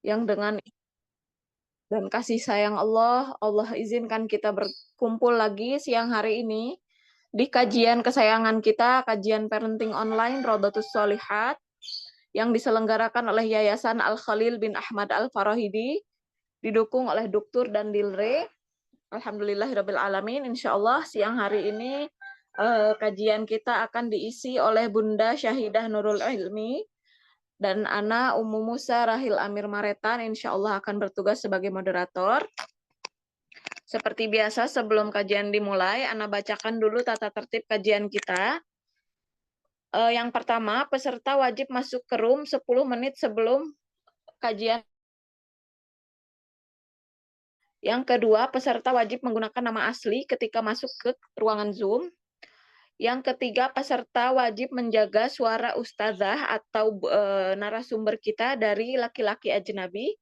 yang dengan dan kasih sayang Allah, Allah izinkan kita berkumpul lagi siang hari ini di kajian kesayangan kita, kajian parenting online Rodatus Solihat yang diselenggarakan oleh Yayasan Al-Khalil bin Ahmad Al-Farahidi, didukung oleh Duktur dan Dilre. Alhamdulillahirabbil alamin. Insyaallah siang hari ini kajian kita akan diisi oleh Bunda Syahidah Nurul Ilmi dan Ana Ummu Musa Rahil Amir Maretan, insyaallah akan bertugas sebagai moderator. Seperti biasa sebelum kajian dimulai, Ana bacakan dulu tata tertib kajian kita. Yang pertama, peserta wajib masuk ke room 10 menit sebelum kajian. Yang kedua, peserta wajib menggunakan nama asli ketika masuk ke ruangan Zoom. Yang ketiga, peserta wajib menjaga suara ustazah atau narasumber kita dari laki-laki ajnabi.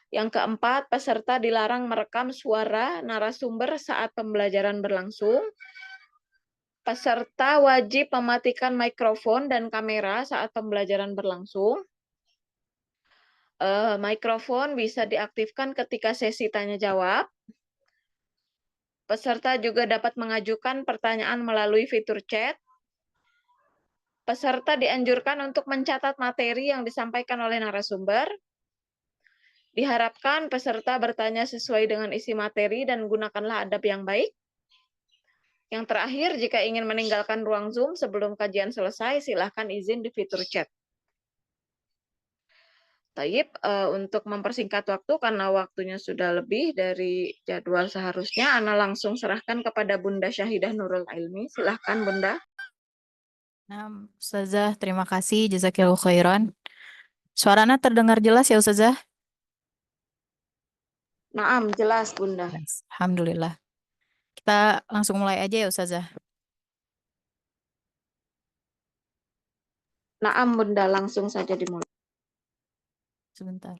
Yang keempat, peserta dilarang merekam suara narasumber saat pembelajaran berlangsung. Peserta wajib mematikan mikrofon dan kamera saat pembelajaran berlangsung. Mikrofon bisa diaktifkan ketika sesi tanya jawab. Peserta juga dapat mengajukan pertanyaan melalui fitur chat. Peserta dianjurkan untuk mencatat materi yang disampaikan oleh narasumber. Diharapkan peserta bertanya sesuai dengan isi materi dan gunakanlah adab yang baik. Yang terakhir, jika ingin meninggalkan ruang Zoom sebelum kajian selesai, silahkan izin di fitur chat. Taib, untuk mempersingkat waktu karena waktunya sudah lebih dari jadwal seharusnya, Ana langsung serahkan kepada Bunda Syahidah Nurul Ilmi. Silahkan Bunda. Nah, Ustazah, terima kasih. Jazakillahu khairan. Suaranya terdengar jelas ya, Ustazah? Naam, jelas Bunda. Yes. Alhamdulillah. Kita langsung mulai aja ya, Ustazah. Naam Bunda, langsung saja dimulai. Sebentar.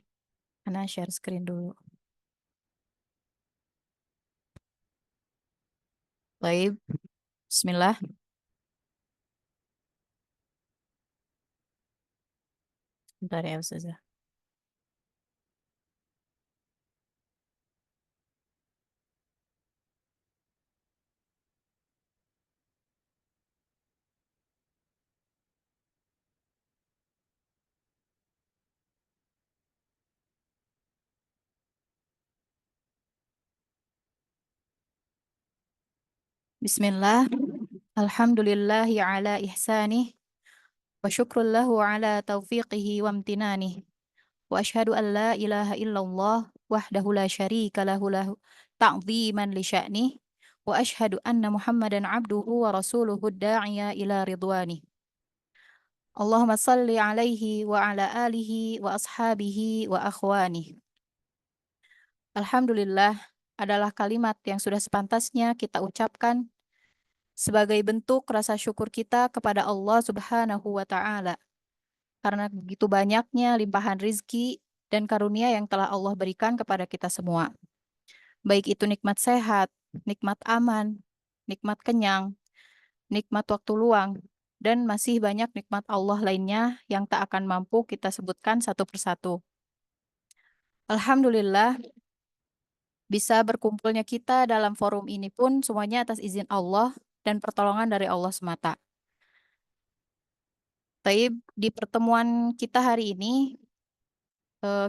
Ana share screen dulu. Baik. Bismillah. Bentar ya, Ustazah. Bismillah. Alhamdulillahi ala ihsanih. Wa syukrul lahu ala taufiqihi wa amtinanih. Wa ashhadu an la ilaha illallah wahdahu la syarika lahu ta'ziman li sya'nih. Wa ashhadu anna Muhammadan abduhu wa rasuluhu da'iya ila ridwanih. Allahumma salli alaihi wa ala alihi wa ashabihi wa akhwanih. Alhamdulillah adalah kalimat yang sudah sepantasnya kita ucapkan sebagai bentuk rasa syukur kita kepada Allah Subhanahu wa Ta'ala. Karena begitu banyaknya limpahan rizki dan karunia yang telah Allah berikan kepada kita semua. Baik itu nikmat sehat, nikmat aman, nikmat kenyang, nikmat waktu luang, dan masih banyak nikmat Allah lainnya yang tak akan mampu kita sebutkan satu persatu. Alhamdulillah, bisa berkumpulnya kita dalam forum ini pun semuanya atas izin Allah dan pertolongan dari Allah semata. Taib, di pertemuan kita hari ini,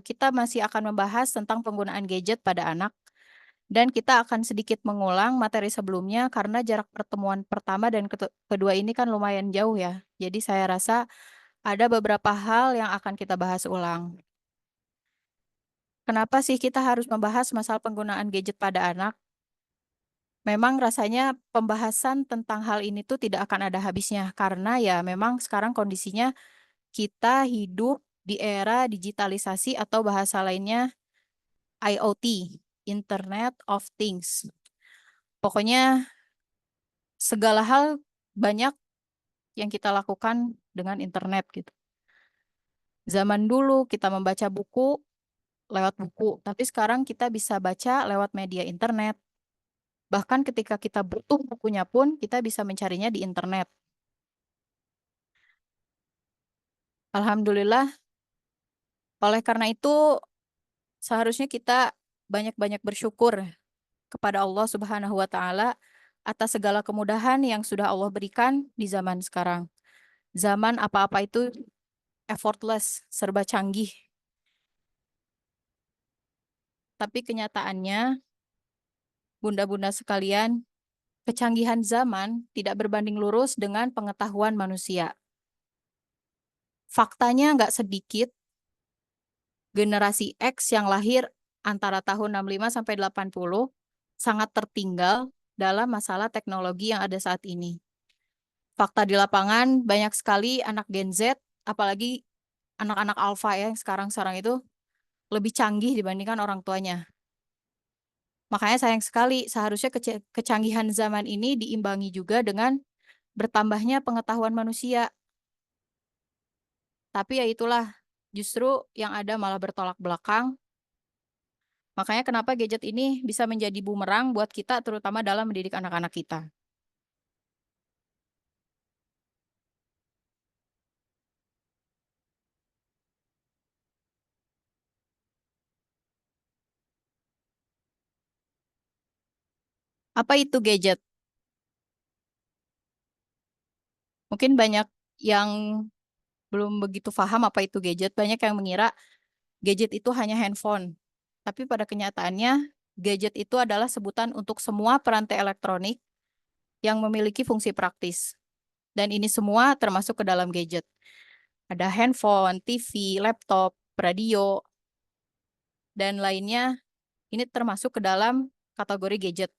kita masih akan membahas tentang penggunaan gadget pada anak. Dan kita akan sedikit mengulang materi sebelumnya karena jarak pertemuan pertama dan kedua ini kan lumayan jauh ya. Jadi saya rasa ada beberapa hal yang akan kita bahas ulang. Kenapa sih kita harus membahas masalah penggunaan gadget pada anak? Memang rasanya pembahasan tentang hal ini tuh tidak akan ada habisnya karena ya memang sekarang kondisinya kita hidup di era digitalisasi atau bahasa lainnya IoT, Internet of Things. Pokoknya segala hal banyak yang kita lakukan dengan internet gitu. Zaman dulu kita membaca buku lewat buku, tapi sekarang kita bisa baca lewat media internet. Bahkan ketika kita butuh bukunya pun kita bisa mencarinya di internet. Alhamdulillah, oleh karena itu Seharusnya kita banyak-banyak bersyukur kepada Allah Subhanahu wa Ta'ala atas segala kemudahan yang sudah Allah berikan di zaman sekarang. Zaman apa-apa itu effortless, serba canggih. Tapi kenyataannya, bunda-bunda sekalian, kecanggihan zaman tidak berbanding lurus dengan pengetahuan manusia. Faktanya nggak sedikit generasi X yang lahir antara tahun 65 sampai 80 sangat tertinggal dalam masalah teknologi yang ada saat ini. Fakta di lapangan, banyak sekali anak Gen Z, apalagi anak-anak alfa ya, yang sekarang-sekarang itu lebih canggih dibandingkan orang tuanya. Makanya sayang sekali, seharusnya kecanggihan zaman ini diimbangi juga dengan bertambahnya pengetahuan manusia. Tapi ya itulah, justru yang ada malah bertolak belakang. Makanya kenapa gadget ini bisa menjadi bumerang buat kita, terutama dalam mendidik anak-anak kita. Apa itu gadget? Mungkin banyak yang belum begitu paham apa itu gadget. Banyak yang mengira gadget itu hanya handphone. Tapi pada kenyataannya, gadget itu adalah sebutan untuk semua perantai elektronik yang memiliki fungsi praktis. Dan ini semua termasuk ke dalam gadget. Ada handphone, TV, laptop, radio, dan lainnya. Ini termasuk ke dalam kategori gadget.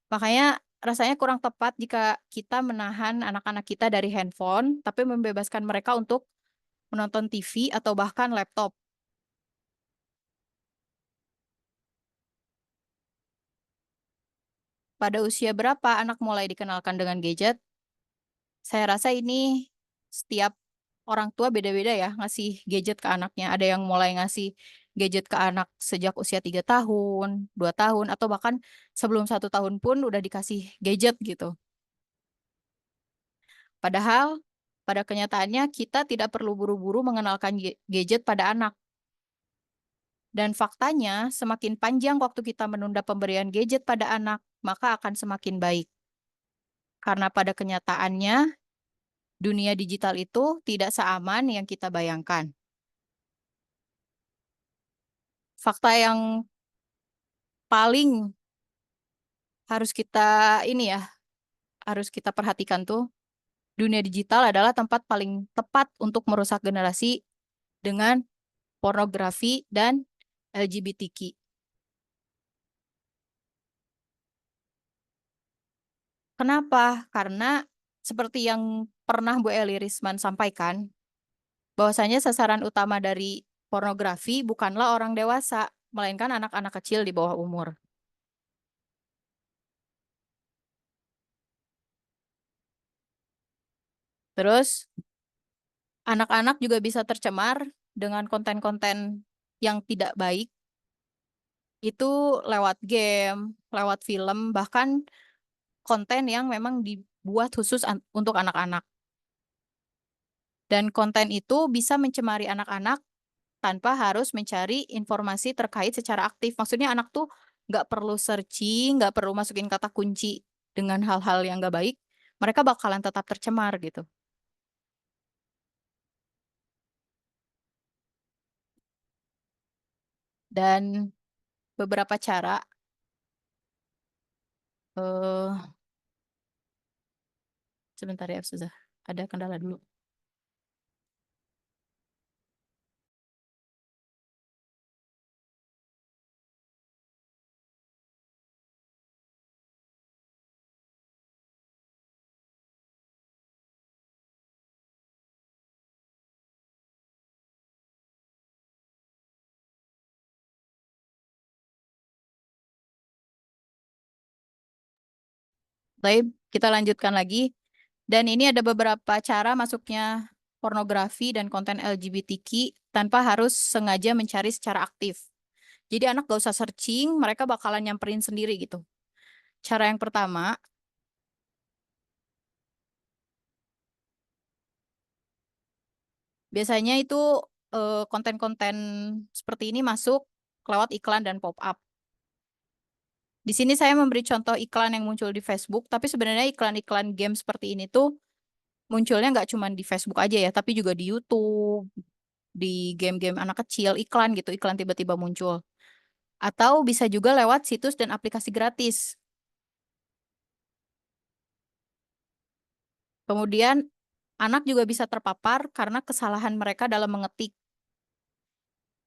Makanya rasanya kurang tepat jika kita menahan anak-anak kita dari handphone, tapi membebaskan mereka untuk menonton TV atau bahkan laptop. Pada usia berapa anak mulai dikenalkan dengan gadget? Saya rasa ini setiap orang tua beda-beda ya ngasih gadget ke anaknya. Ada yang mulai ngasih gadget ke anak sejak usia 3 tahun, 2 tahun, atau bahkan sebelum 1 tahun pun udah dikasih gadget gitu. Padahal pada kenyataannya kita tidak perlu buru-buru mengenalkan gadget pada anak. Dan faktanya semakin panjang waktu kita menunda pemberian gadget pada anak, maka akan semakin baik. Karena pada kenyataannya dunia digital itu tidak seaman yang kita bayangkan. Fakta yang paling harus kita ini ya, harus kita perhatikan tuh, dunia digital adalah tempat paling tepat untuk merusak generasi dengan pornografi dan LGBTQ. Kenapa? Karena seperti yang pernah Bu Eli Risman sampaikan, bahwasanya sasaran utama dari pornografi bukanlah orang dewasa, melainkan anak-anak kecil di bawah umur. Terus anak-anak juga bisa tercemar dengan konten-konten yang tidak baik, itu lewat game, lewat film, bahkan konten yang memang dibuat khusus untuk anak-anak. Dan konten itu bisa mencemari anak-anak tanpa harus mencari informasi terkait secara aktif. Maksudnya anak tuh nggak perlu searching, nggak perlu masukin kata kunci dengan hal-hal yang nggak baik. Mereka bakalan tetap tercemar gitu. Dan beberapa cara, eh sebentar ya, sudah ada kendala dulu. Baik, kita lanjutkan lagi. Dan ini ada beberapa cara masuknya pornografi dan konten LGBTQ tanpa harus sengaja mencari secara aktif. Jadi anak gak usah searching, mereka bakalan nyamperin sendiri gitu. Cara yang pertama, biasanya itu konten-konten seperti ini masuk lewat iklan dan pop-up. Di sini saya memberi contoh iklan yang muncul di Facebook, tapi sebenarnya iklan-iklan game seperti ini tuh munculnya nggak cuma di Facebook aja ya, tapi juga di YouTube, di game-game anak kecil, iklan gitu, iklan tiba-tiba muncul. Atau bisa juga lewat situs dan aplikasi gratis. Kemudian anak juga bisa terpapar karena kesalahan mereka dalam mengetik.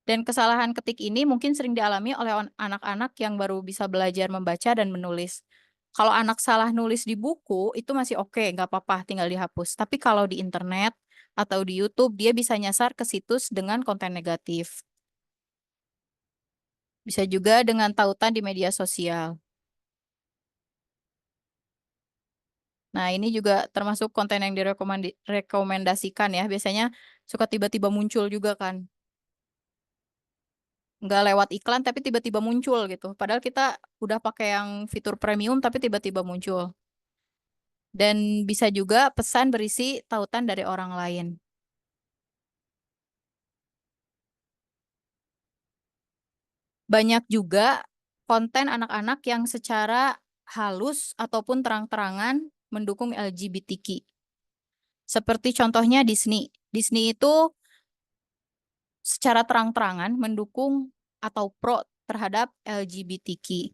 Dan kesalahan ketik ini mungkin sering dialami oleh anak-anak yang baru bisa belajar membaca dan menulis. Kalau anak salah nulis di buku, itu masih oke, nggak apa-apa, tinggal dihapus. Tapi kalau di internet atau di YouTube, dia bisa nyasar ke situs dengan konten negatif. Bisa juga dengan tautan di media sosial. Nah, ini juga termasuk konten yang direkomendasikan ya. Biasanya suka tiba-tiba muncul juga kan. Nggak lewat iklan, tapi tiba-tiba muncul gitu. Padahal kita udah pakai yang fitur premium, tapi tiba-tiba muncul. Dan bisa juga pesan berisi tautan dari orang lain. Banyak juga konten anak-anak yang secara halus ataupun terang-terangan mendukung LGBTQ. Seperti contohnya Disney. Disney itu secara terang-terangan mendukung atau pro terhadap LGBTQ.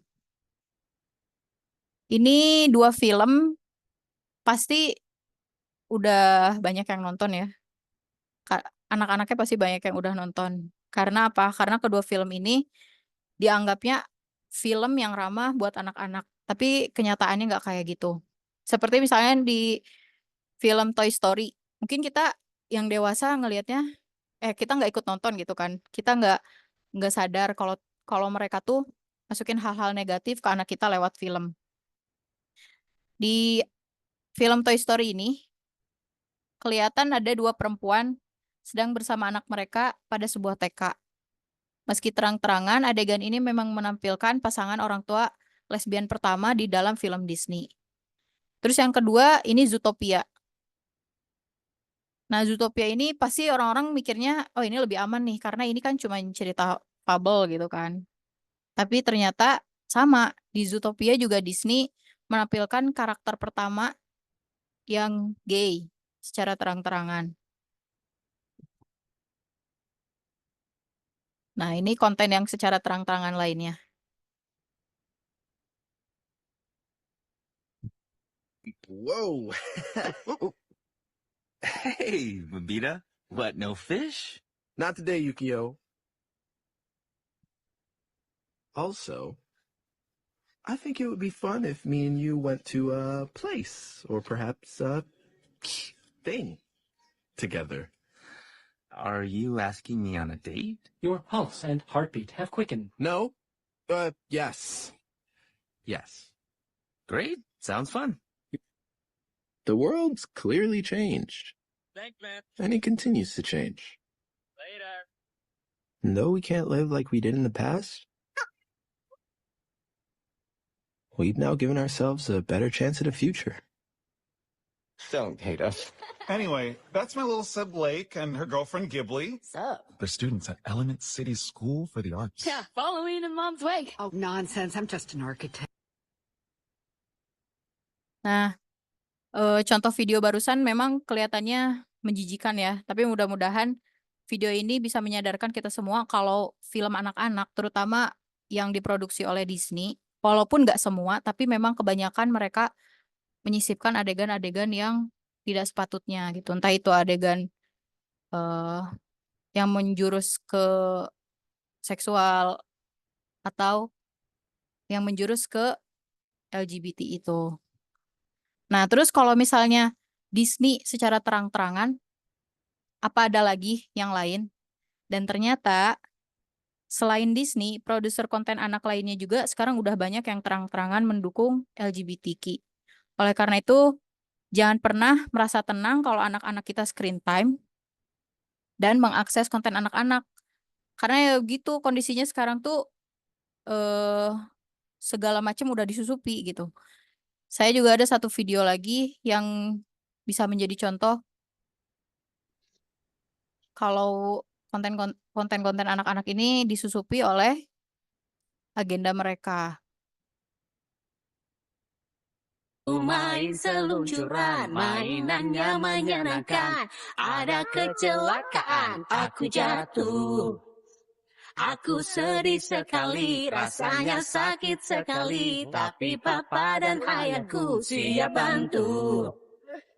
Ini 2 film pasti udah banyak yang nonton ya. Anak-anaknya pasti banyak yang udah nonton. Karena apa? Karena kedua film ini dianggapnya film yang ramah buat anak-anak. Tapi kenyataannya nggak kayak gitu. Seperti misalnya di film Toy Story. Mungkin kita yang dewasa ngelihatnya, kita nggak ikut nonton gitu kan. Kita nggak sadar kalau kalau mereka tuh masukin hal-hal negatif ke anak kita lewat film. Di film Toy Story ini, kelihatan ada 2 perempuan sedang bersama anak mereka pada sebuah TK. Meski terang-terangan, adegan ini memang menampilkan pasangan orang tua lesbian pertama di dalam film Disney. Terus yang kedua, ini Zootopia. Nah, Zootopia ini pasti orang-orang mikirnya, oh ini lebih aman nih, karena ini kan cuma cerita fabel gitu kan. Tapi ternyata sama, di Zootopia juga Disney menampilkan karakter pertama yang gay secara terang-terangan. Nah, ini konten yang secara terang-terangan lainnya. Whoa. Hey, Babita. What, no fish? Not today, Yukio. Also, I think it would be fun if me and you went to a place, or perhaps a thing, together. Are you asking me on a date? Your pulse and heartbeat have quickened. No? Yes. Yes. Great. Sounds fun. The world's clearly changed, Thanks, man. and it continues to change. Later. And though we can't live like we did in the past, we've now given ourselves a better chance at a future. Don't hate us. Anyway, that's my little sib Blake and her girlfriend Ghibli. Sup? They're students at Element City School for the Arts. Yeah, following in mom's wake. Oh, nonsense. I'm just an architect. Nah, contoh video barusan memang kelihatannya menjijikan ya, tapi mudah-mudahan video ini bisa menyadarkan kita semua kalau film anak-anak, terutama yang diproduksi oleh Disney, walaupun nggak semua, tapi memang kebanyakan mereka menyisipkan adegan-adegan yang tidak sepatutnya gitu. Entah itu adegan yang menjurus ke seksual atau yang menjurus ke LGBT itu. Nah, terus kalau misalnya Disney secara terang-terangan, apa ada lagi yang lain? Dan ternyata selain Disney, produser konten anak lainnya juga sekarang udah banyak yang terang-terangan mendukung LGBTQ. Oleh karena itu, jangan pernah merasa tenang kalau anak-anak kita screen time dan mengakses konten anak-anak. Karena ya gitu, kondisinya sekarang tuh segala macam udah disusupi gitu. Saya juga ada satu video lagi yang bisa menjadi contoh kalau konten-konten anak-anak ini disusupi oleh agenda mereka. Main seluncuran, mainannya menyenangkan. Ada kecelakaan, aku jatuh. Aku sedih sekali, rasanya sakit sekali. Tapi papa dan ayahku siap bantu.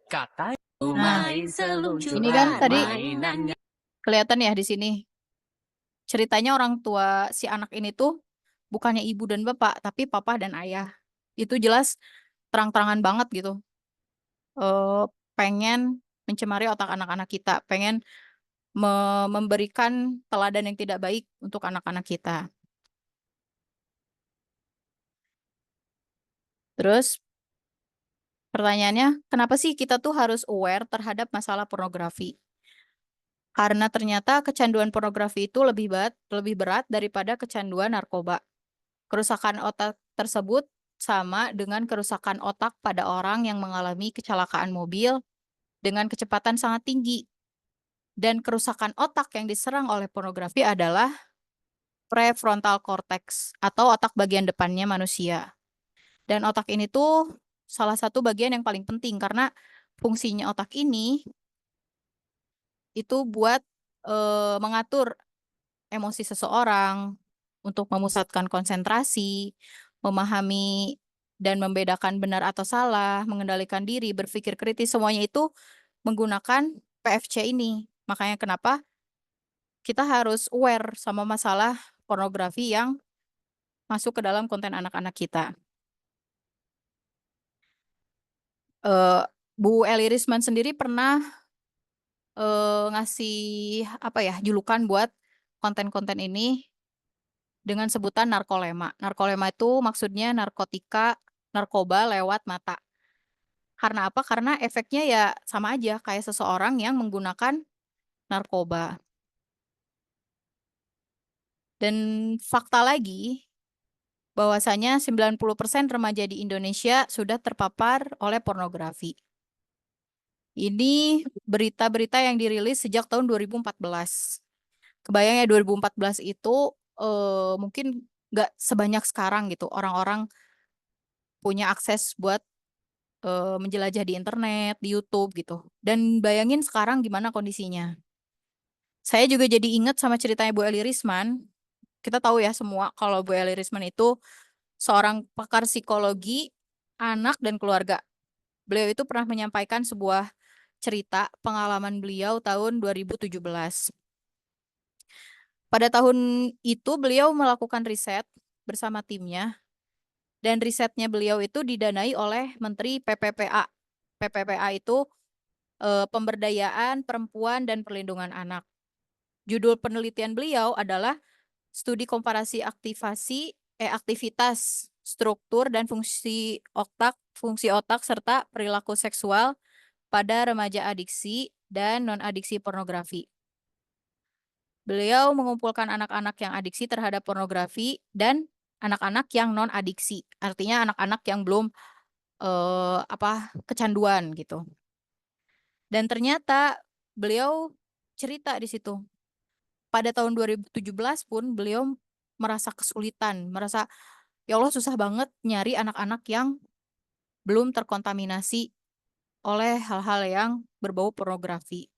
Katanya. Main seluncuran, Ini kan tadi mainannya. kelihatan ya di sini. Ceritanya orang tua si anak ini tuh bukannya ibu dan bapak, tapi papa dan ayah. Itu jelas terang-terangan banget gitu. Pengen mencemari otak anak-anak kita, pengen memberikan teladan yang tidak baik untuk anak-anak kita. Terus pertanyaannya, kenapa sih kita tuh harus aware terhadap masalah pornografi? Karena ternyata kecanduan pornografi itu lebih berat daripada kecanduan narkoba. Kerusakan otak tersebut sama dengan kerusakan otak pada orang yang mengalami kecelakaan mobil dengan kecepatan sangat tinggi. Dan kerusakan otak yang diserang oleh pornografi adalah prefrontal cortex atau otak bagian depannya manusia. Dan otak ini tuh salah satu bagian yang paling penting karena fungsinya otak ini itu buat mengatur emosi seseorang, untuk memusatkan konsentrasi, memahami dan membedakan benar atau salah, mengendalikan diri, berpikir kritis, semuanya itu menggunakan PFC ini. Makanya kenapa kita harus aware sama masalah pornografi yang masuk ke dalam konten anak-anak kita. Bu Eli Risman sendiri pernah ngasih apa ya julukan buat konten-konten ini dengan sebutan narkolema. Narkolema itu maksudnya narkoba lewat mata. Karena apa? Karena efeknya ya sama aja kayak seseorang yang menggunakan narkoba. Dan fakta lagi, bahwasanya 90% remaja di Indonesia sudah terpapar oleh pornografi. Ini berita-berita yang dirilis sejak tahun 2014. Kebayang ya 2014 itu mungkin nggak sebanyak sekarang gitu. Orang-orang punya akses buat menjelajah di internet, di YouTube gitu. Dan bayangin sekarang gimana kondisinya. Saya juga jadi ingat sama ceritanya Bu Eli Risman. Kita tahu ya semua kalau Bu Eli Risman itu seorang pakar psikologi anak dan keluarga. Beliau itu pernah menyampaikan sebuah cerita pengalaman beliau tahun 2017. Pada tahun itu beliau melakukan riset bersama timnya dan risetnya beliau itu didanai oleh Menteri PPPA. PPPA itu Pemberdayaan Perempuan dan Perlindungan Anak. Judul penelitian beliau adalah Studi Komparasi Aktivitas, Struktur dan Fungsi otak serta perilaku seksual pada remaja adiksi dan non-adiksi pornografi. Beliau mengumpulkan anak-anak yang adiksi terhadap pornografi dan anak-anak yang non-adiksi, artinya anak-anak yang belum kecanduan gitu. Dan ternyata beliau cerita di situ. Pada tahun 2017 pun beliau merasa kesulitan, merasa ya Allah susah banget nyari anak-anak yang belum terkontaminasi oleh hal-hal yang berbau pornografi.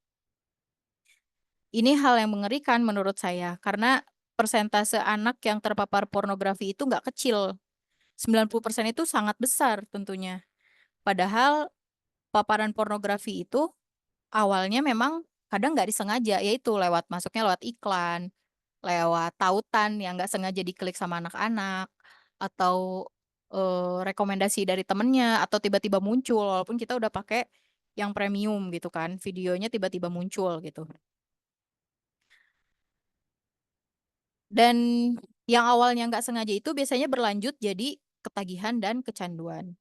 Ini hal yang mengerikan menurut saya, karena persentase anak yang terpapar pornografi itu nggak kecil. 90% itu sangat besar tentunya. Padahal paparan pornografi itu awalnya memang kadang nggak disengaja, yaitu masuknya lewat iklan, lewat tautan yang nggak sengaja diklik sama anak-anak, atau rekomendasi dari temennya, atau tiba-tiba muncul, walaupun kita udah pakai yang premium gitu kan, videonya tiba-tiba muncul gitu. Dan yang awalnya nggak sengaja itu biasanya berlanjut jadi ketagihan dan kecanduan.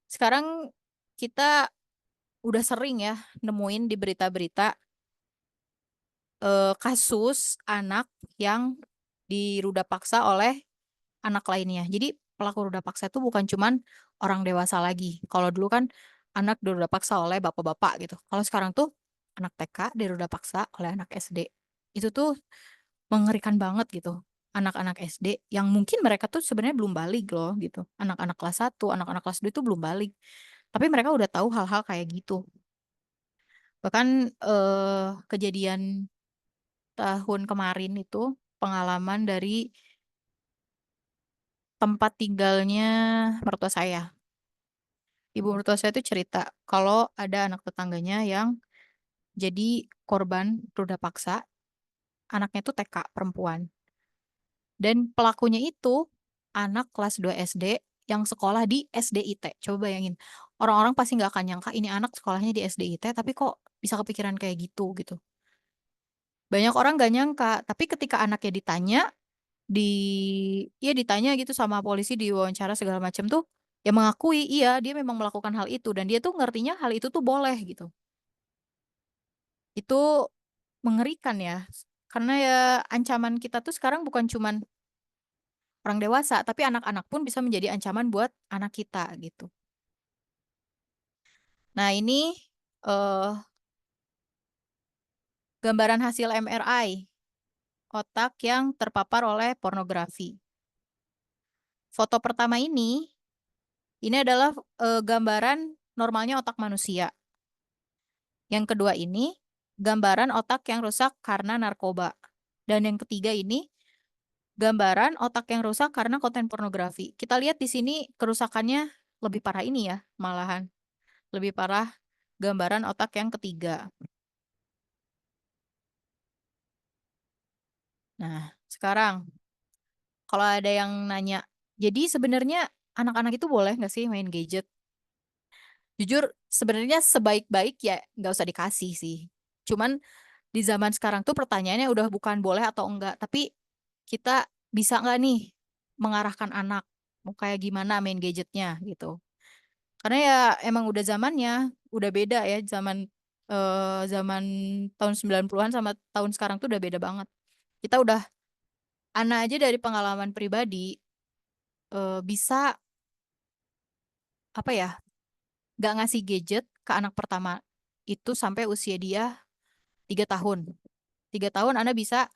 Sekarang kita udah sering ya nemuin di berita-berita kasus anak yang diruda paksa oleh anak lainnya. Jadi pelaku ruda paksa itu bukan cuman orang dewasa lagi. Kalau dulu kan anak diruda paksa oleh bapak-bapak gitu. Kalau sekarang tuh anak TK diruda paksa oleh anak SD. Itu tuh mengerikan banget gitu. anak-anak SD yang mungkin mereka tuh sebenarnya belum balik loh gitu. Anak-anak kelas 1, anak-anak kelas 2 itu belum balik. Tapi mereka udah tahu hal-hal kayak gitu. Bahkan kejadian tahun kemarin itu pengalaman dari tempat tinggalnya mertua saya. Ibu mertua saya itu cerita kalau ada anak tetangganya yang jadi korban ruda paksa, anaknya itu TK perempuan. Dan pelakunya itu anak kelas 2 SD yang sekolah di SDIT. Coba bayangin, orang-orang pasti nggak akan nyangka ini anak sekolahnya di SDIT, tapi kok bisa kepikiran kayak gitu gitu. Banyak orang nggak nyangka, tapi ketika anaknya ditanya, ditanya gitu sama polisi, diwawancara segala macam tuh, ya mengakui iya dia memang melakukan hal itu dan dia tuh ngertinya hal itu tuh boleh gitu. Itu mengerikan ya, karena ya ancaman kita tuh sekarang bukan cuman orang dewasa, tapi anak-anak pun bisa menjadi ancaman buat anak kita gitu. Nah ini eh, gambaran hasil MRI otak yang terpapar oleh pornografi. Foto pertama ini adalah gambaran normalnya otak manusia. Yang kedua ini gambaran otak yang rusak karena narkoba. Dan yang ketiga ini gambaran otak yang rusak karena konten pornografi. Kita lihat di sini kerusakannya lebih parah ini ya, malahan. Lebih parah gambaran otak yang ketiga. Nah, sekarang kalau ada yang nanya, jadi sebenarnya anak-anak itu boleh nggak sih main gadget? Jujur, sebenarnya sebaik-baik ya nggak usah dikasih sih. Cuman di zaman sekarang tuh pertanyaannya udah bukan boleh atau enggak, tapi kita bisa nggak nih mengarahkan anak mau kayak gimana main gadgetnya gitu. Karena ya emang udah zamannya, udah beda ya zaman tahun 90-an sama tahun sekarang tuh udah beda banget. Kita udah anak aja dari pengalaman pribadi bisa apa ya, nggak ngasih gadget ke anak pertama itu sampai usia dia 3 tahun. 3 tahun Anda bisa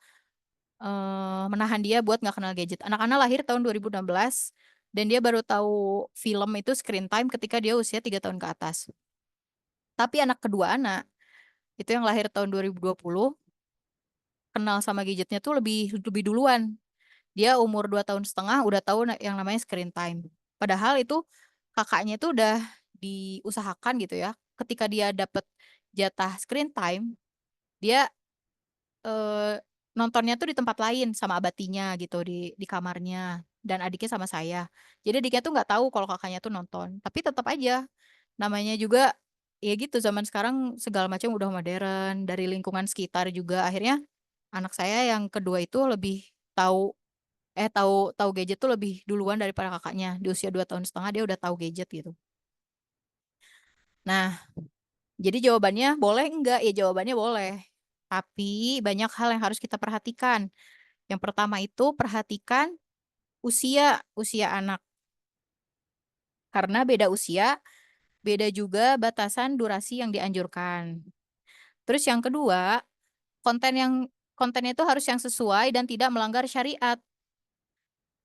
menahan dia buat nggak kenal gadget. Anak-anak lahir tahun 2016 dan dia baru tahu film itu screen time ketika dia usia 3 tahun ke atas. Tapi anak kedua anak itu yang lahir tahun 2020 kenal sama gadgetnya tuh lebih lebih duluan. Dia umur 2 tahun setengah udah tahu yang namanya screen time. Padahal itu kakaknya itu udah diusahakan gitu ya. Ketika dia dapet jatah screen time, dia eh, nontonnya tuh di tempat lain sama abatinya gitu di kamarnya dan adiknya sama saya. Jadi adiknya tuh nggak tahu kalau kakaknya tuh nonton. Tapi tetap aja namanya juga ya gitu zaman sekarang segala macam udah modern dari lingkungan sekitar juga akhirnya anak saya yang kedua itu lebih tahu tahu gadget tuh lebih duluan daripada kakaknya. Di usia 2 tahun setengah dia udah tahu gadget gitu. Nah, jadi jawabannya boleh enggak? Ya jawabannya boleh. Tapi banyak hal yang harus kita perhatikan. Yang pertama itu perhatikan usia anak. Karena beda usia, beda juga batasan durasi yang dianjurkan. Terus yang kedua, kontennya itu harus yang sesuai dan tidak melanggar syariat.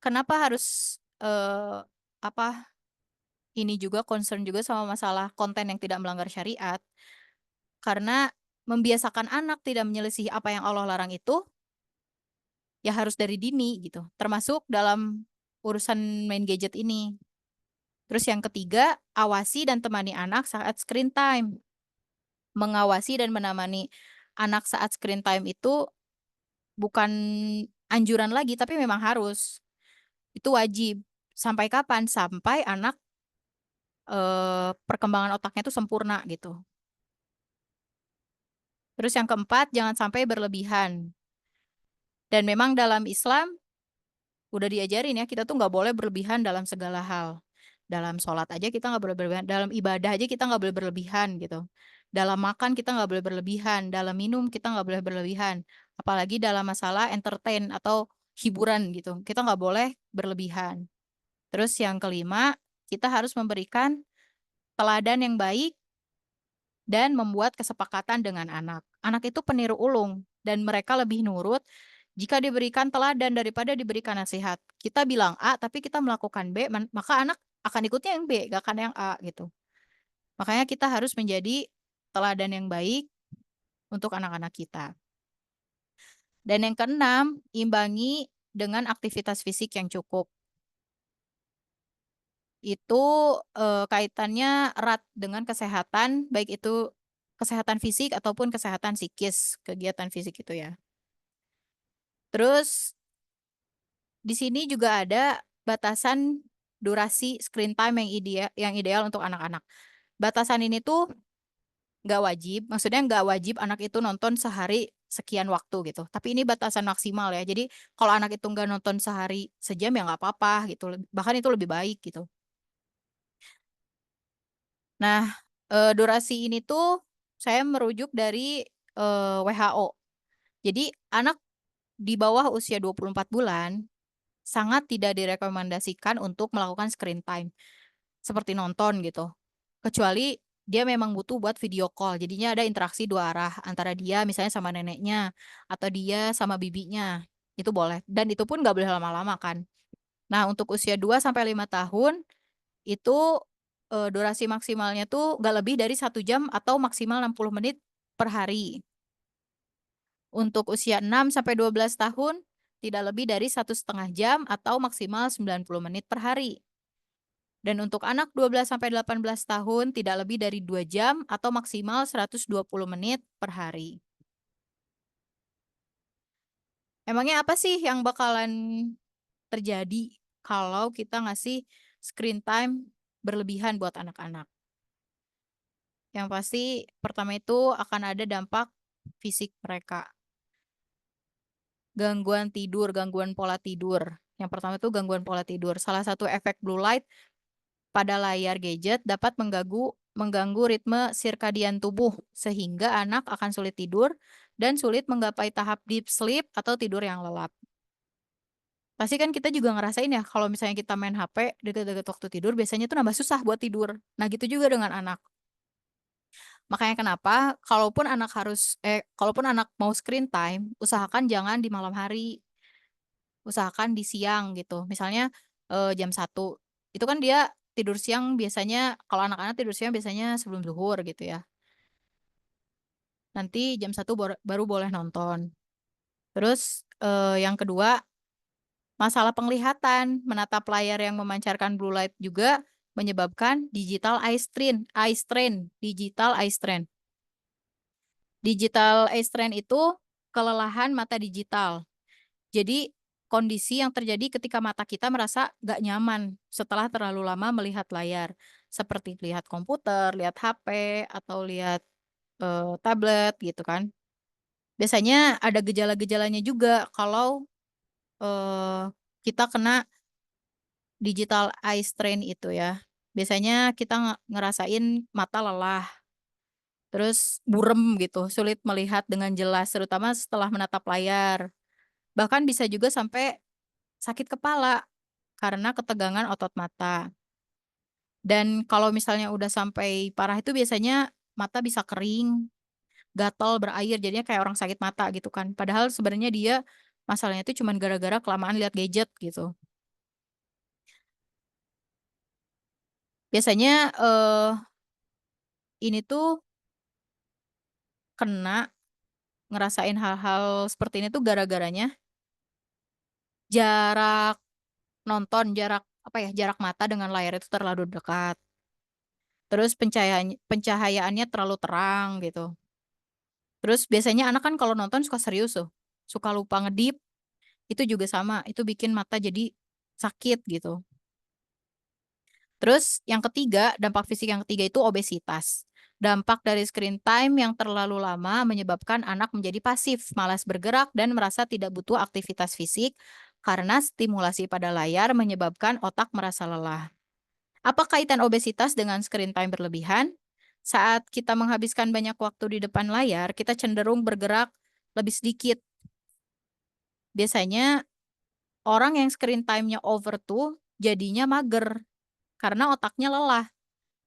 Kenapa harus apa ini juga concern juga sama masalah konten yang tidak melanggar syariat? Karena membiasakan anak tidak menyelisihi apa yang Allah larang itu ya harus dari dini gitu. Termasuk dalam urusan main gadget ini. Terus yang ketiga, awasi dan temani anak saat screen time. Mengawasi dan menemani anak saat screen time itu bukan anjuran lagi, tapi memang harus. Itu wajib. Sampai kapan? Sampai anak perkembangan otaknya itu sempurna gitu. Terus yang keempat, jangan sampai berlebihan. Dan memang dalam Islam udah diajarin ya, kita tuh nggak boleh berlebihan dalam segala hal. Dalam sholat aja kita nggak boleh berlebihan, dalam ibadah aja kita nggak boleh berlebihan gitu. Dalam makan kita nggak boleh berlebihan, dalam minum kita nggak boleh berlebihan. Apalagi dalam masalah entertain atau hiburan gitu, kita nggak boleh berlebihan. Terus yang kelima, kita harus memberikan teladan yang baik dan membuat kesepakatan dengan anak. Anak itu peniru ulung dan mereka lebih nurut jika diberikan teladan daripada diberikan nasihat. Kita bilang A, tapi kita melakukan B, maka anak akan ikutnya yang B, gak akan yang A gitu. Makanya kita harus menjadi teladan yang baik untuk anak-anak kita. Dan yang keenam, imbangi dengan aktivitas fisik yang cukup. Itu kaitannya erat dengan kesehatan, baik itu kesehatan fisik ataupun kesehatan psikis, kegiatan fisik itu ya. Terus di sini juga ada batasan durasi screen time yang ideal untuk anak-anak. Batasan ini tuh nggak wajib, maksudnya nggak wajib anak itu nonton sehari sekian waktu gitu. Tapi ini batasan maksimal ya. Jadi kalau anak itu nggak nonton sehari sejam ya nggak apa-apa gitu. Bahkan itu lebih baik gitu. Nah, durasi ini tuh saya merujuk dari WHO. Jadi anak di bawah usia 24 bulan sangat tidak direkomendasikan untuk melakukan screen time. Seperti nonton gitu. Kecuali dia memang butuh buat video call. Jadinya ada interaksi dua arah antara dia misalnya sama neneknya atau dia sama bibinya. Itu boleh. Dan itu pun nggak boleh lama-lama kan. Nah, untuk usia 2 sampai 5 tahun itu durasi maksimalnya tuh nggak lebih dari 1 jam atau maksimal 60 menit per hari. Untuk usia 6 sampai 12 tahun tidak lebih dari 1,5 jam atau maksimal 90 menit per hari. Dan untuk anak 12 sampai 18 tahun tidak lebih dari 2 jam atau maksimal 120 menit per hari. Emangnya apa sih yang bakalan terjadi kalau kita ngasih screen time berlebihan buat anak-anak? Yang pasti pertama itu akan ada dampak fisik mereka. Gangguan tidur, gangguan pola tidur. Yang pertama itu gangguan pola tidur. Salah satu efek blue light pada layar gadget dapat mengganggu ritme sirkadian tubuh sehingga anak akan sulit tidur dan sulit menggapai tahap deep sleep atau tidur yang lelap. Pasti kan kita juga ngerasain ya kalau misalnya kita main HP deket-deket waktu tidur biasanya tuh nambah susah buat tidur. Nah, gitu juga dengan anak. Makanya kenapa kalaupun anak mau screen time, usahakan jangan di malam hari. Usahakan di siang gitu. Misalnya jam 1. Itu kan dia tidur siang biasanya kalau anak-anak tidur siang biasanya sebelum zuhur gitu ya. Nanti jam 1 baru boleh nonton. Terus yang kedua, masalah penglihatan. Menatap layar yang memancarkan blue light juga menyebabkan digital eye strain. Digital eye strain. Digital eye strain itu kelelahan mata digital. Jadi kondisi yang terjadi ketika mata kita merasa gak nyaman setelah terlalu lama melihat layar. Seperti lihat komputer, lihat HP, atau lihat tablet gitu kan. Biasanya ada gejala-gejalanya juga kalau kita kena digital eye strain itu ya. Biasanya kita ngerasain mata lelah, terus burem gitu, sulit melihat dengan jelas, terutama setelah menatap layar. Bahkan bisa juga sampai sakit kepala karena ketegangan otot mata. Dan kalau misalnya udah sampai parah itu biasanya mata bisa kering, gatal, berair, jadinya kayak orang sakit mata gitu kan. Padahal sebenarnya dia masalahnya itu cuma gara-gara kelamaan lihat gadget gitu. Biasanya ini tuh kena ngerasain hal-hal seperti ini tuh gara-garanya jarak jarak mata dengan layar itu terlalu dekat. Terus pencahayaannya terlalu terang gitu. Terus biasanya anak kan kalau nonton suka serius tuh, suka lupa ngedip, itu juga sama, itu bikin mata jadi sakit gitu. Terus yang ketiga, dampak fisik yang ketiga itu obesitas. Dampak dari screen time yang terlalu lama menyebabkan anak menjadi pasif, malas bergerak, dan merasa tidak butuh aktivitas fisik karena stimulasi pada layar menyebabkan otak merasa lelah. Apa kaitan obesitas dengan screen time berlebihan? Saat kita menghabiskan banyak waktu di depan layar, kita cenderung bergerak lebih sedikit. Biasanya orang yang screen time-nya over tuh jadinya mager karena otaknya lelah.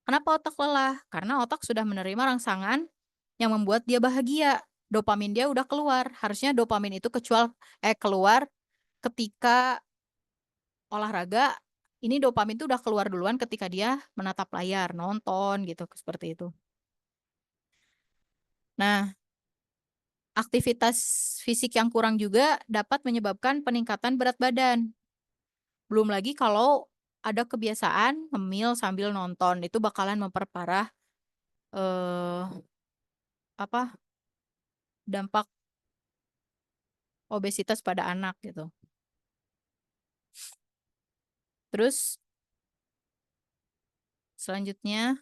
Kenapa otak lelah? Karena otak sudah menerima rangsangan yang membuat dia bahagia. dopamin dia udah keluar. Harusnya dopamin itu keluar ketika olahraga. Ini dopamin itu udah keluar duluan ketika dia menatap layar, nonton gitu, seperti itu. Nah, aktivitas fisik yang kurang juga dapat menyebabkan peningkatan berat badan. Belum lagi kalau ada kebiasaan ngemil sambil nonton, itu bakalan memperparah eh, apa dampak obesitas pada anak gitu. Terus selanjutnya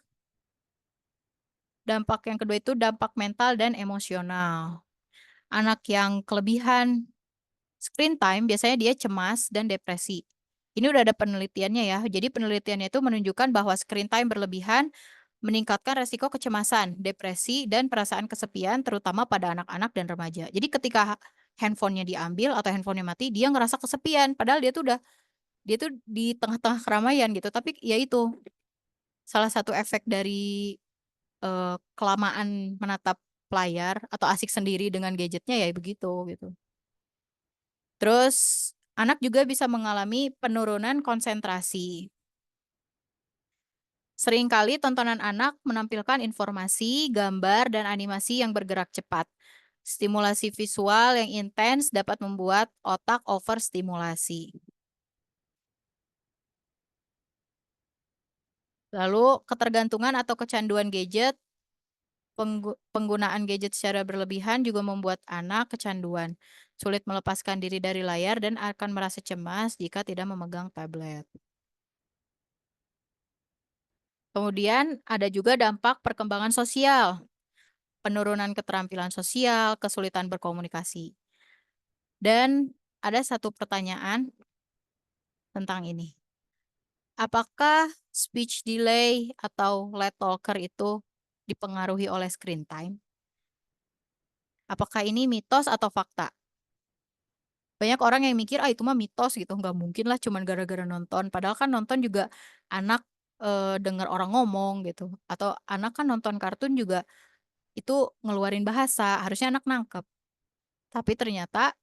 dampak yang kedua itu dampak mental dan emosional. Anak yang kelebihan screen time biasanya dia cemas dan depresi. Ini udah ada penelitiannya ya. Jadi penelitiannya itu menunjukkan bahwa screen time berlebihan meningkatkan resiko kecemasan, depresi, dan perasaan kesepian terutama pada anak-anak dan remaja. Jadi ketika handphonenya diambil atau handphonenya mati, dia ngerasa kesepian. Padahal dia tuh di tengah-tengah keramaian gitu. Tapi ya itu salah satu efek dari kelamaan menatap layar atau asik sendiri dengan gadgetnya ya begitu gitu. Terus anak juga bisa mengalami penurunan konsentrasi. Seringkali tontonan anak menampilkan informasi, gambar, dan animasi yang bergerak cepat. Stimulasi visual yang intens dapat membuat otak overstimulasi. Lalu ketergantungan atau kecanduan gadget, penggunaan gadget secara berlebihan juga membuat anak kecanduan, sulit melepaskan diri dari layar dan akan merasa cemas jika tidak memegang tablet. Kemudian ada juga dampak perkembangan sosial, penurunan keterampilan sosial, kesulitan berkomunikasi. Dan ada satu pertanyaan tentang ini. Apakah speech delay atau late talker itu dipengaruhi oleh screen time? Apakah ini mitos atau fakta? Banyak orang yang mikir, itu mah mitos gitu, nggak mungkin lah cuman gara-gara nonton. Padahal kan nonton juga anak dengar orang ngomong gitu. Atau anak kan nonton kartun juga itu ngeluarin bahasa, harusnya anak nangkep. Tapi ternyata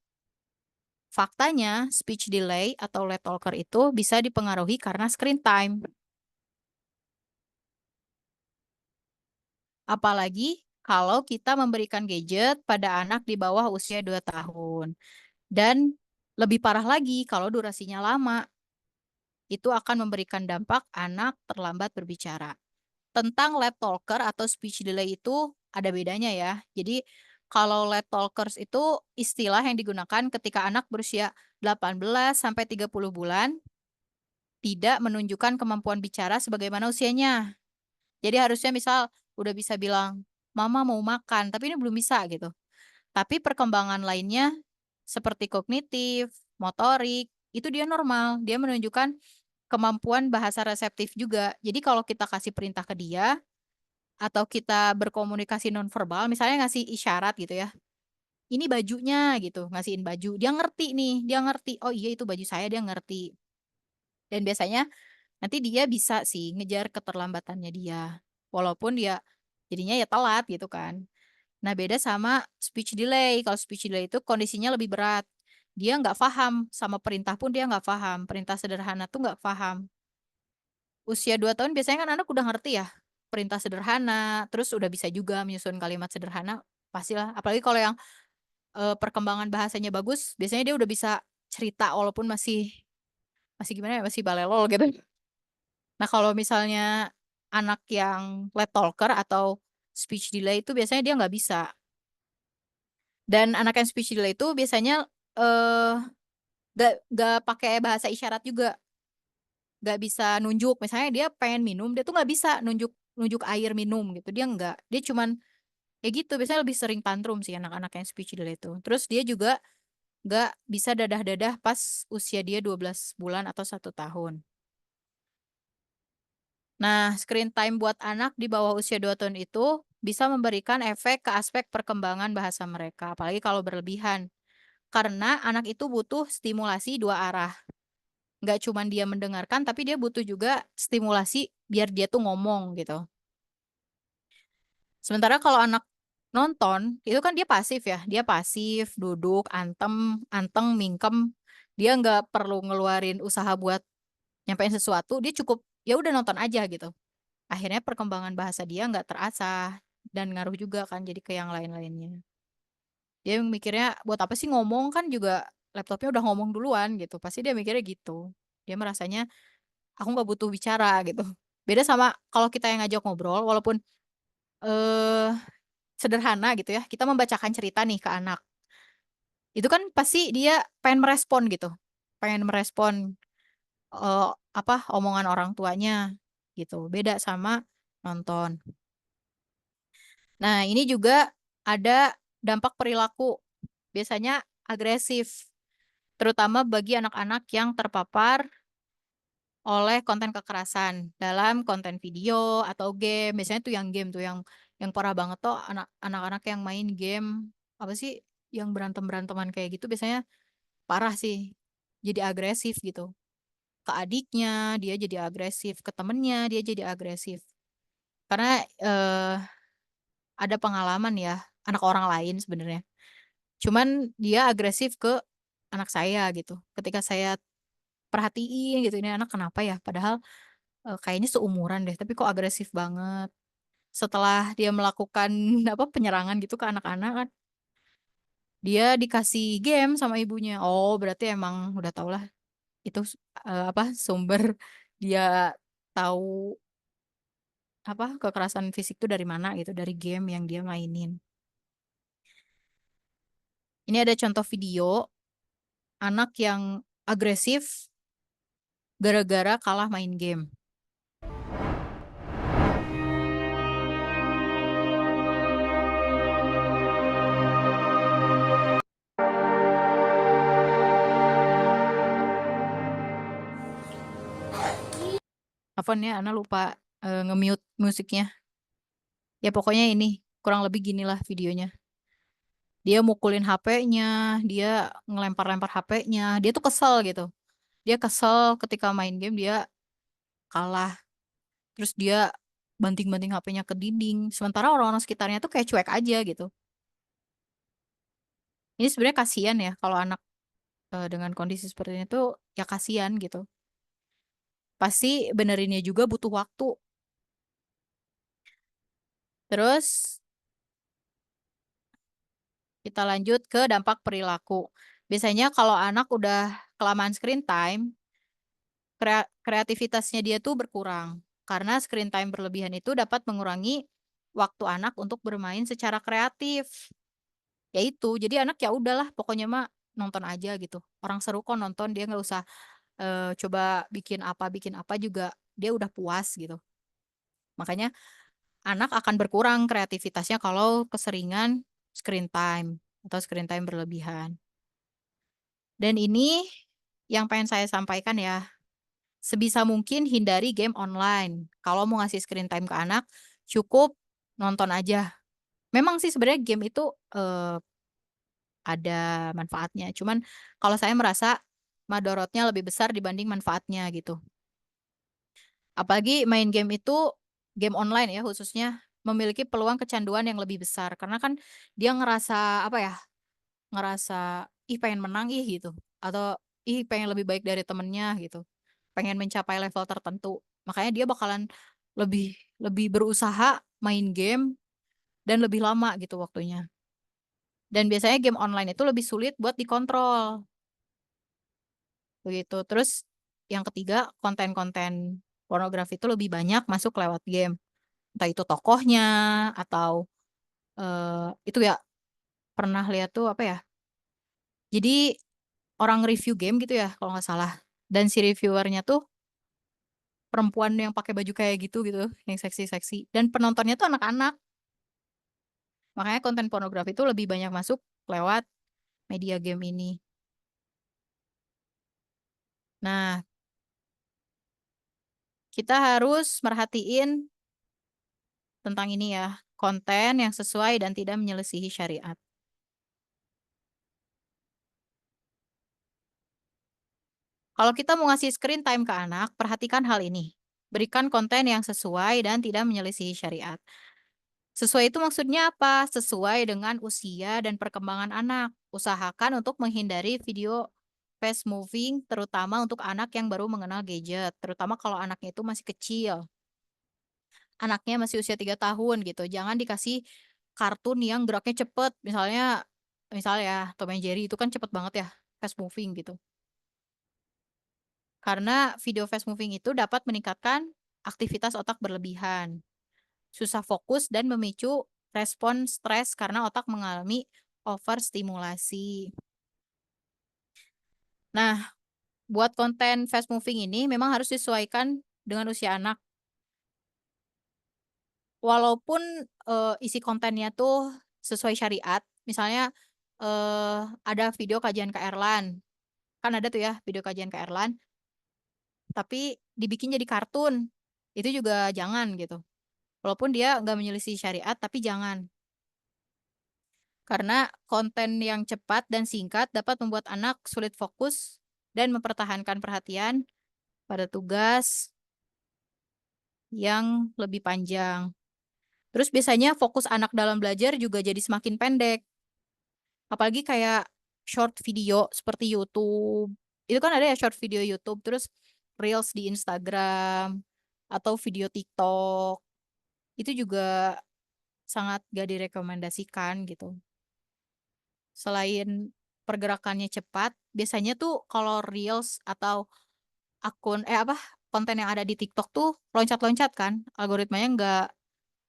faktanya speech delay atau late talker itu bisa dipengaruhi karena screen time. Apalagi kalau kita memberikan gadget pada anak di bawah usia 2 tahun. Dan lebih parah lagi kalau durasinya lama. Itu akan memberikan dampak anak terlambat berbicara. Tentang late talker atau speech delay itu ada bedanya ya. Jadi kalau late talkers itu istilah yang digunakan ketika anak berusia 18 sampai 30 bulan tidak menunjukkan kemampuan bicara sebagaimana usianya. Jadi harusnya misal udah bisa bilang, "Mama mau makan," tapi ini belum bisa gitu. Tapi perkembangan lainnya seperti kognitif, motorik, itu dia normal. Dia menunjukkan kemampuan bahasa reseptif juga. Jadi kalau kita kasih perintah ke dia, atau kita berkomunikasi nonverbal, misalnya ngasih isyarat gitu ya, ini bajunya gitu, ngasihin baju. Dia ngerti nih, dia ngerti. Oh iya itu baju saya, dia ngerti. Dan biasanya nanti dia bisa sih ngejar keterlambatannya dia. Walaupun dia jadinya ya telat gitu kan. Nah beda sama speech delay. Kalau speech delay itu kondisinya lebih berat. Dia nggak paham, sama perintah pun dia nggak paham. Perintah sederhana tuh nggak paham. Usia 2 tahun biasanya kan anak udah ngerti ya perintah sederhana, terus udah bisa juga menyusun kalimat sederhana, pastilah. Apalagi kalau yang perkembangan bahasanya bagus, biasanya dia udah bisa cerita walaupun masih masih gimana ya, masih balelol gitu. Nah, kalau misalnya anak yang late talker atau speech delay itu biasanya dia nggak bisa. Dan anak yang speech delay itu biasanya eh nggak pakai bahasa isyarat juga. Nggak bisa nunjuk, misalnya dia pengen minum, dia tuh nggak bisa nunjuk nunjuk air minum gitu, dia nggak, dia cuman ya gitu, biasanya lebih sering tantrum sih anak-anak yang speech delay itu. Terus dia juga nggak bisa dadah-dadah pas usia dia 12 bulan atau 1 tahun. Nah, screen time buat anak di bawah usia 2 tahun itu bisa memberikan efek ke aspek perkembangan bahasa mereka, apalagi kalau berlebihan. Karena anak itu butuh stimulasi 2 arah. Nggak cuman dia mendengarkan, tapi dia butuh juga stimulasi biar dia tuh ngomong gitu. Sementara kalau anak nonton itu kan dia pasif ya, dia pasif, duduk, anteng, mingkem, dia nggak perlu ngeluarin usaha buat nyampein sesuatu, dia cukup ya udah nonton aja gitu. Akhirnya perkembangan bahasa dia nggak terasah dan ngaruh juga kan jadi ke yang lain-lainnya. Dia mikirnya buat apa sih ngomong, kan juga laptopnya udah ngomong duluan gitu, pasti dia mikirnya gitu. Dia merasanya aku nggak butuh bicara gitu. Beda sama kalau kita yang ngajak ngobrol, walaupun eh sederhana gitu ya, kita membacakan cerita nih ke anak. Itu kan pasti dia pengen merespon gitu. Pengen merespon omongan orang tuanya gitu. Beda sama nonton. Nah, ini juga ada dampak perilaku. Biasanya agresif, terutama bagi anak-anak yang terpapar oleh konten kekerasan dalam konten video atau game. Biasanya tuh yang game tuh yang parah banget tuh anak-anak yang main game apa sih yang berantem-beranteman kayak gitu biasanya parah sih. Jadi agresif gitu. Ke adiknya dia jadi agresif, ke temennya dia jadi agresif. Karena ada pengalaman ya anak orang lain sebenarnya. Cuman dia agresif ke anak saya gitu. Ketika saya perhatiin gitu, ini anak kenapa ya? Padahal kayaknya seumuran deh, tapi kok agresif banget. Setelah dia melakukan penyerangan gitu ke anak-anak kan, dia dikasih game sama ibunya. Oh, berarti emang udah tau lah itu sumber dia tahu kekerasan fisik itu dari mana gitu, dari game yang dia mainin. Ini ada contoh video anak yang agresif gara-gara kalah main game. Apa nih, Ana lupa nge-mute musiknya. Ya pokoknya ini, kurang lebih ginilah videonya. Dia mukulin HP-nya, dia ngelempar-lempar HP-nya, dia tuh kesel gitu. Dia kesel ketika main game dia kalah. Terus dia banting-banting HP-nya ke dinding. Sementara orang-orang sekitarnya tuh kayak cuek aja gitu. Ini sebenarnya kasihan ya kalau anak dengan kondisi seperti ini tuh ya kasihan gitu. Pasti benerinnya juga butuh waktu. Terus kita lanjut ke dampak perilaku. Biasanya kalau anak udah kelamaan screen time, kreativitasnya dia tuh berkurang. Karena screen time berlebihan itu dapat mengurangi waktu anak untuk bermain secara kreatif. Yaitu, jadi anak ya udahlah pokoknya mah nonton aja gitu. Orang seru kok nonton, dia nggak usah coba bikin apa juga dia udah puas gitu. Makanya anak akan berkurang kreativitasnya kalau keseringan screen time atau screen time berlebihan. Dan ini yang pengen saya sampaikan ya, sebisa mungkin hindari game online. Kalau mau ngasih screen time ke anak, cukup nonton aja. Memang sih sebenarnya game itu ada manfaatnya. Cuman kalau saya merasa madorotnya lebih besar dibanding manfaatnya gitu. Apalagi main game itu, game online ya khususnya, memiliki peluang kecanduan yang lebih besar. Karena kan dia ngerasa ngerasa ih pengen menang ih gitu. Atau ih pengen lebih baik dari temennya gitu. Pengen mencapai level tertentu. Makanya dia bakalan lebih lebih berusaha main game dan lebih lama gitu waktunya. Dan biasanya game online itu lebih sulit buat dikontrol. Begitu. Terus yang ketiga, konten-konten pornografi itu lebih banyak masuk lewat game. Entah itu tokohnya atau itu ya pernah lihat tuh apa ya. Jadi orang review game gitu ya kalau nggak salah. Dan si reviewernya tuh perempuan yang pakai baju kayak gitu gitu, yang seksi-seksi. Dan penontonnya tuh anak-anak. Makanya konten pornografi itu lebih banyak masuk lewat media game ini. Nah, kita harus merhatiin tentang ini ya, konten yang sesuai dan tidak menyelisihi syariat. Kalau kita mau ngasih screen time ke anak, perhatikan hal ini. Berikan konten yang sesuai dan tidak menyelisihi syariat. Sesuai itu maksudnya apa? Sesuai dengan usia dan perkembangan anak. Usahakan untuk menghindari video fast moving, terutama untuk anak yang baru mengenal gadget, terutama kalau anaknya itu masih kecil. Anaknya masih usia 3 tahun gitu, jangan dikasih kartun yang geraknya cepet, misalnya ya Tom and Jerry itu kan cepet banget ya, fast moving gitu. Karena video fast moving itu dapat meningkatkan aktivitas otak berlebihan, susah fokus dan memicu respon stres karena otak mengalami overstimulasi. Nah, buat konten fast moving ini memang harus disesuaikan dengan usia anak. Walaupun, isi kontennya tuh sesuai syariat, misalnya, ada video kajian Kak kan ada tuh ya video kajian Kak tapi dibikin jadi kartun, itu juga jangan gitu. Walaupun dia nggak menyelisih syariat, tapi jangan. Karena konten yang cepat dan singkat dapat membuat anak sulit fokus dan mempertahankan perhatian pada tugas yang lebih panjang. Terus biasanya fokus anak dalam belajar juga jadi semakin pendek. Apalagi kayak short video seperti YouTube. Itu kan ada ya short video YouTube, terus Reels di Instagram, atau video TikTok. Itu juga sangat gak direkomendasikan gitu. Selain pergerakannya cepat, biasanya tuh kalau Reels atau konten yang ada di TikTok tuh loncat-loncat kan, algoritmanya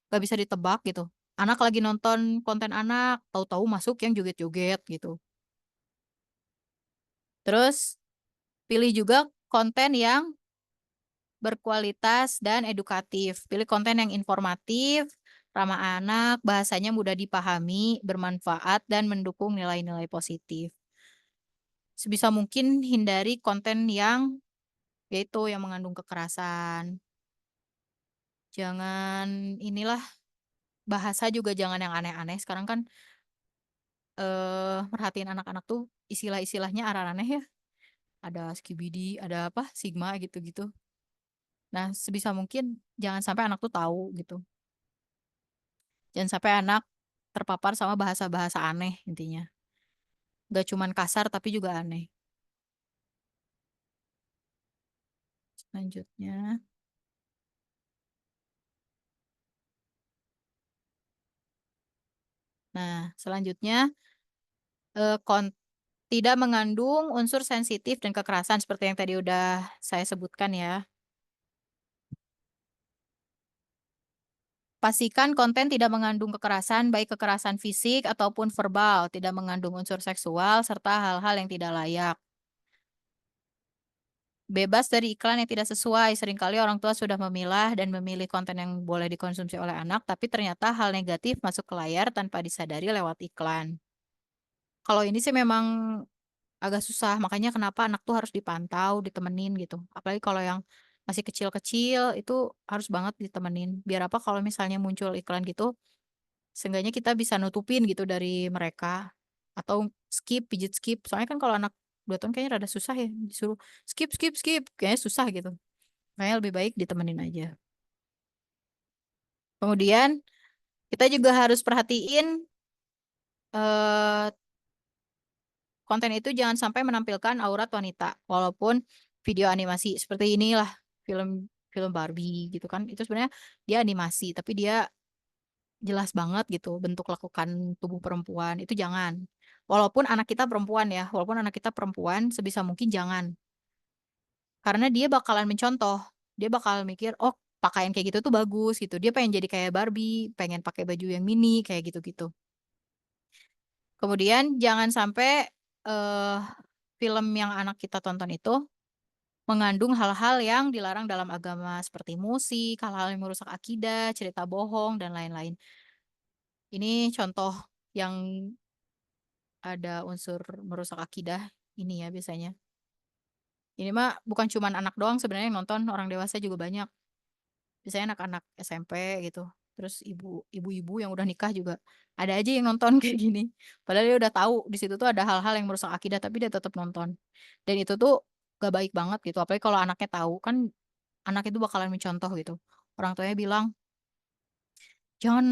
nggak bisa ditebak gitu. Anak lagi nonton konten anak, tahu-tahu masuk yang joget-joget gitu. Terus pilih juga konten yang berkualitas dan edukatif. Pilih konten yang informatif, ramah anak, bahasanya mudah dipahami, bermanfaat, dan mendukung nilai-nilai positif. Sebisa mungkin hindari konten yang yaitu yang mengandung kekerasan. Jangan bahasa juga jangan yang aneh-aneh. Sekarang kan merhatiin anak-anak tuh istilah-istilahnya aneh ya. Ada skibidi, ada apa, sigma gitu-gitu. Nah, sebisa mungkin jangan sampai anak tuh tahu gitu. Jangan sampai anak terpapar sama bahasa-bahasa aneh intinya. Gak cuman kasar tapi juga aneh. Selanjutnya. Nah, selanjutnya eh, kon- tidak mengandung unsur sensitif dan kekerasan seperti yang tadi udah saya sebutkan ya. Pastikan konten tidak mengandung kekerasan, baik kekerasan fisik ataupun verbal, tidak mengandung unsur seksual, serta hal-hal yang tidak layak. Bebas dari iklan yang tidak sesuai. Seringkali orang tua sudah memilah dan memilih konten yang boleh dikonsumsi oleh anak, tapi ternyata hal negatif masuk ke layar tanpa disadari lewat iklan. Kalau ini sih memang agak susah, makanya kenapa anak tuh harus dipantau, ditemenin gitu. Apalagi kalau yang masih kecil-kecil itu harus banget ditemenin. Biar apa kalau misalnya muncul iklan gitu, seenggaknya kita bisa nutupin gitu dari mereka. Atau skip, pijit skip. Soalnya kan kalau anak 2 tahun kayaknya rada susah ya, disuruh skip, skip, skip. Kayaknya susah gitu. Makanya lebih baik ditemenin aja. Kemudian kita juga harus perhatiin eh, konten itu jangan sampai menampilkan aurat wanita, walaupun video animasi seperti inilah film film Barbie gitu kan, itu sebenarnya dia animasi, tapi dia jelas banget gitu bentuk lekukan tubuh perempuan itu jangan. Walaupun anak kita perempuan sebisa mungkin jangan, karena dia bakalan mencontoh, dia bakal mikir, oh pakaian kayak gitu tuh bagus gitu, dia pengen jadi kayak Barbie, pengen pakai baju yang mini kayak gitu-gitu. Kemudian jangan sampai eh film yang anak kita tonton itu mengandung hal-hal yang dilarang dalam agama seperti musik, hal-hal yang merusak akidah, cerita bohong, dan lain-lain. Ini contoh yang ada unsur merusak akidah ini ya biasanya. Ini mah bukan cuma anak doang sebenarnya yang nonton, orang dewasa juga banyak. Biasanya anak-anak SMP gitu. Terus ibu-ibu yang udah nikah juga ada aja yang nonton kayak gini. Padahal dia udah tahu di situ tuh ada hal-hal yang merusak akidah tapi dia tetap nonton. Dan itu tuh gak baik banget gitu. Apalagi kalau anaknya tahu kan anak itu bakalan mencontoh gitu. Orang tuanya bilang, jangan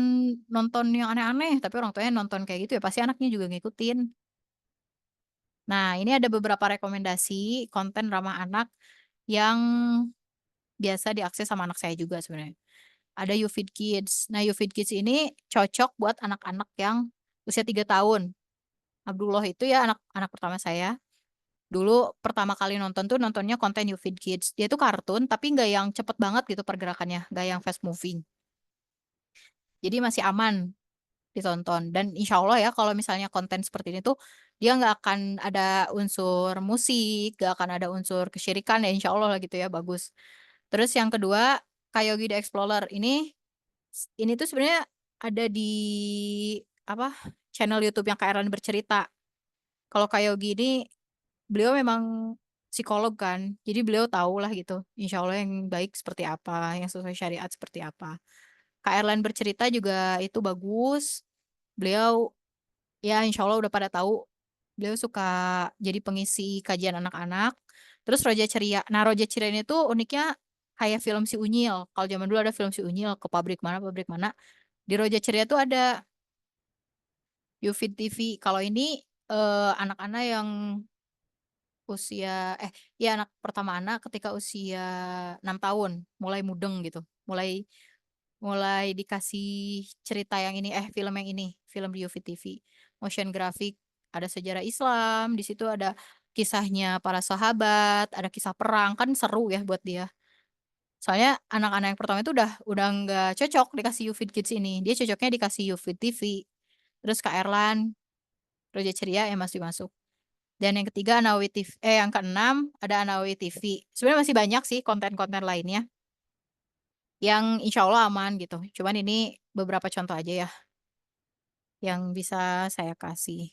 nonton yang aneh-aneh, tapi orang tuanya nonton kayak gitu ya pasti anaknya juga ngikutin. Nah, ini ada beberapa rekomendasi konten ramah anak yang biasa diakses sama anak saya juga sebenarnya. Ada YouFeed Kids. Nah, YouFeed Kids ini cocok buat anak-anak yang usia 3 tahun. Abdullah itu ya anak pertama saya. Dulu pertama kali nonton tuh nontonnya konten YouFeed Kids. Dia tuh kartun tapi nggak yang cepet banget gitu pergerakannya, nggak yang fast moving. Jadi masih aman ditonton. Dan insya Allah ya kalau misalnya konten seperti ini tuh dia nggak akan ada unsur musik, nggak akan ada unsur kesyirikan ya insya Allah lah gitu ya bagus. Terus yang kedua Kayogi the Explorer ini tuh sebenarnya ada di apa channel YouTube yang Kak Erlan bercerita. Kalau Kayogi ini beliau memang psikolog kan, jadi beliau tahu lah gitu, insya Allah yang baik seperti apa, yang sesuai syariat seperti apa. Kak Erlan bercerita juga itu bagus. Beliau ya insya Allah udah pada tahu. Beliau suka jadi pengisi kajian anak-anak. Terus Roja Ceria. Nah Roja Ceria ini tuh uniknya kayak film si Unyil. Kalau zaman dulu ada film si Unyil ke pabrik mana pabrik mana. Di Roja Ceria tuh ada Yufid TV. Kalau ini anak-anak yang usia ya anak pertama anak ketika usia 6 tahun mulai mudeng gitu. Mulai mulai dikasih cerita yang ini film yang ini, film di Yufid TV. Motion graphic, ada sejarah Islam, di situ ada kisahnya para sahabat, ada kisah perang, kan seru ya buat dia. Soalnya anak-anak yang pertama itu udah nggak cocok dikasih Yufid Kids ini. Dia cocoknya dikasih Yufid TV. Terus Kak Erlan, Roja Ceria yang masih masuk. Dan yang ketiga Anawi TV, yang keenam ada Anawi TV. Sebenarnya masih banyak sih konten-konten lainnya yang insya Allah aman gitu. Cuman ini beberapa contoh aja ya yang bisa saya kasih.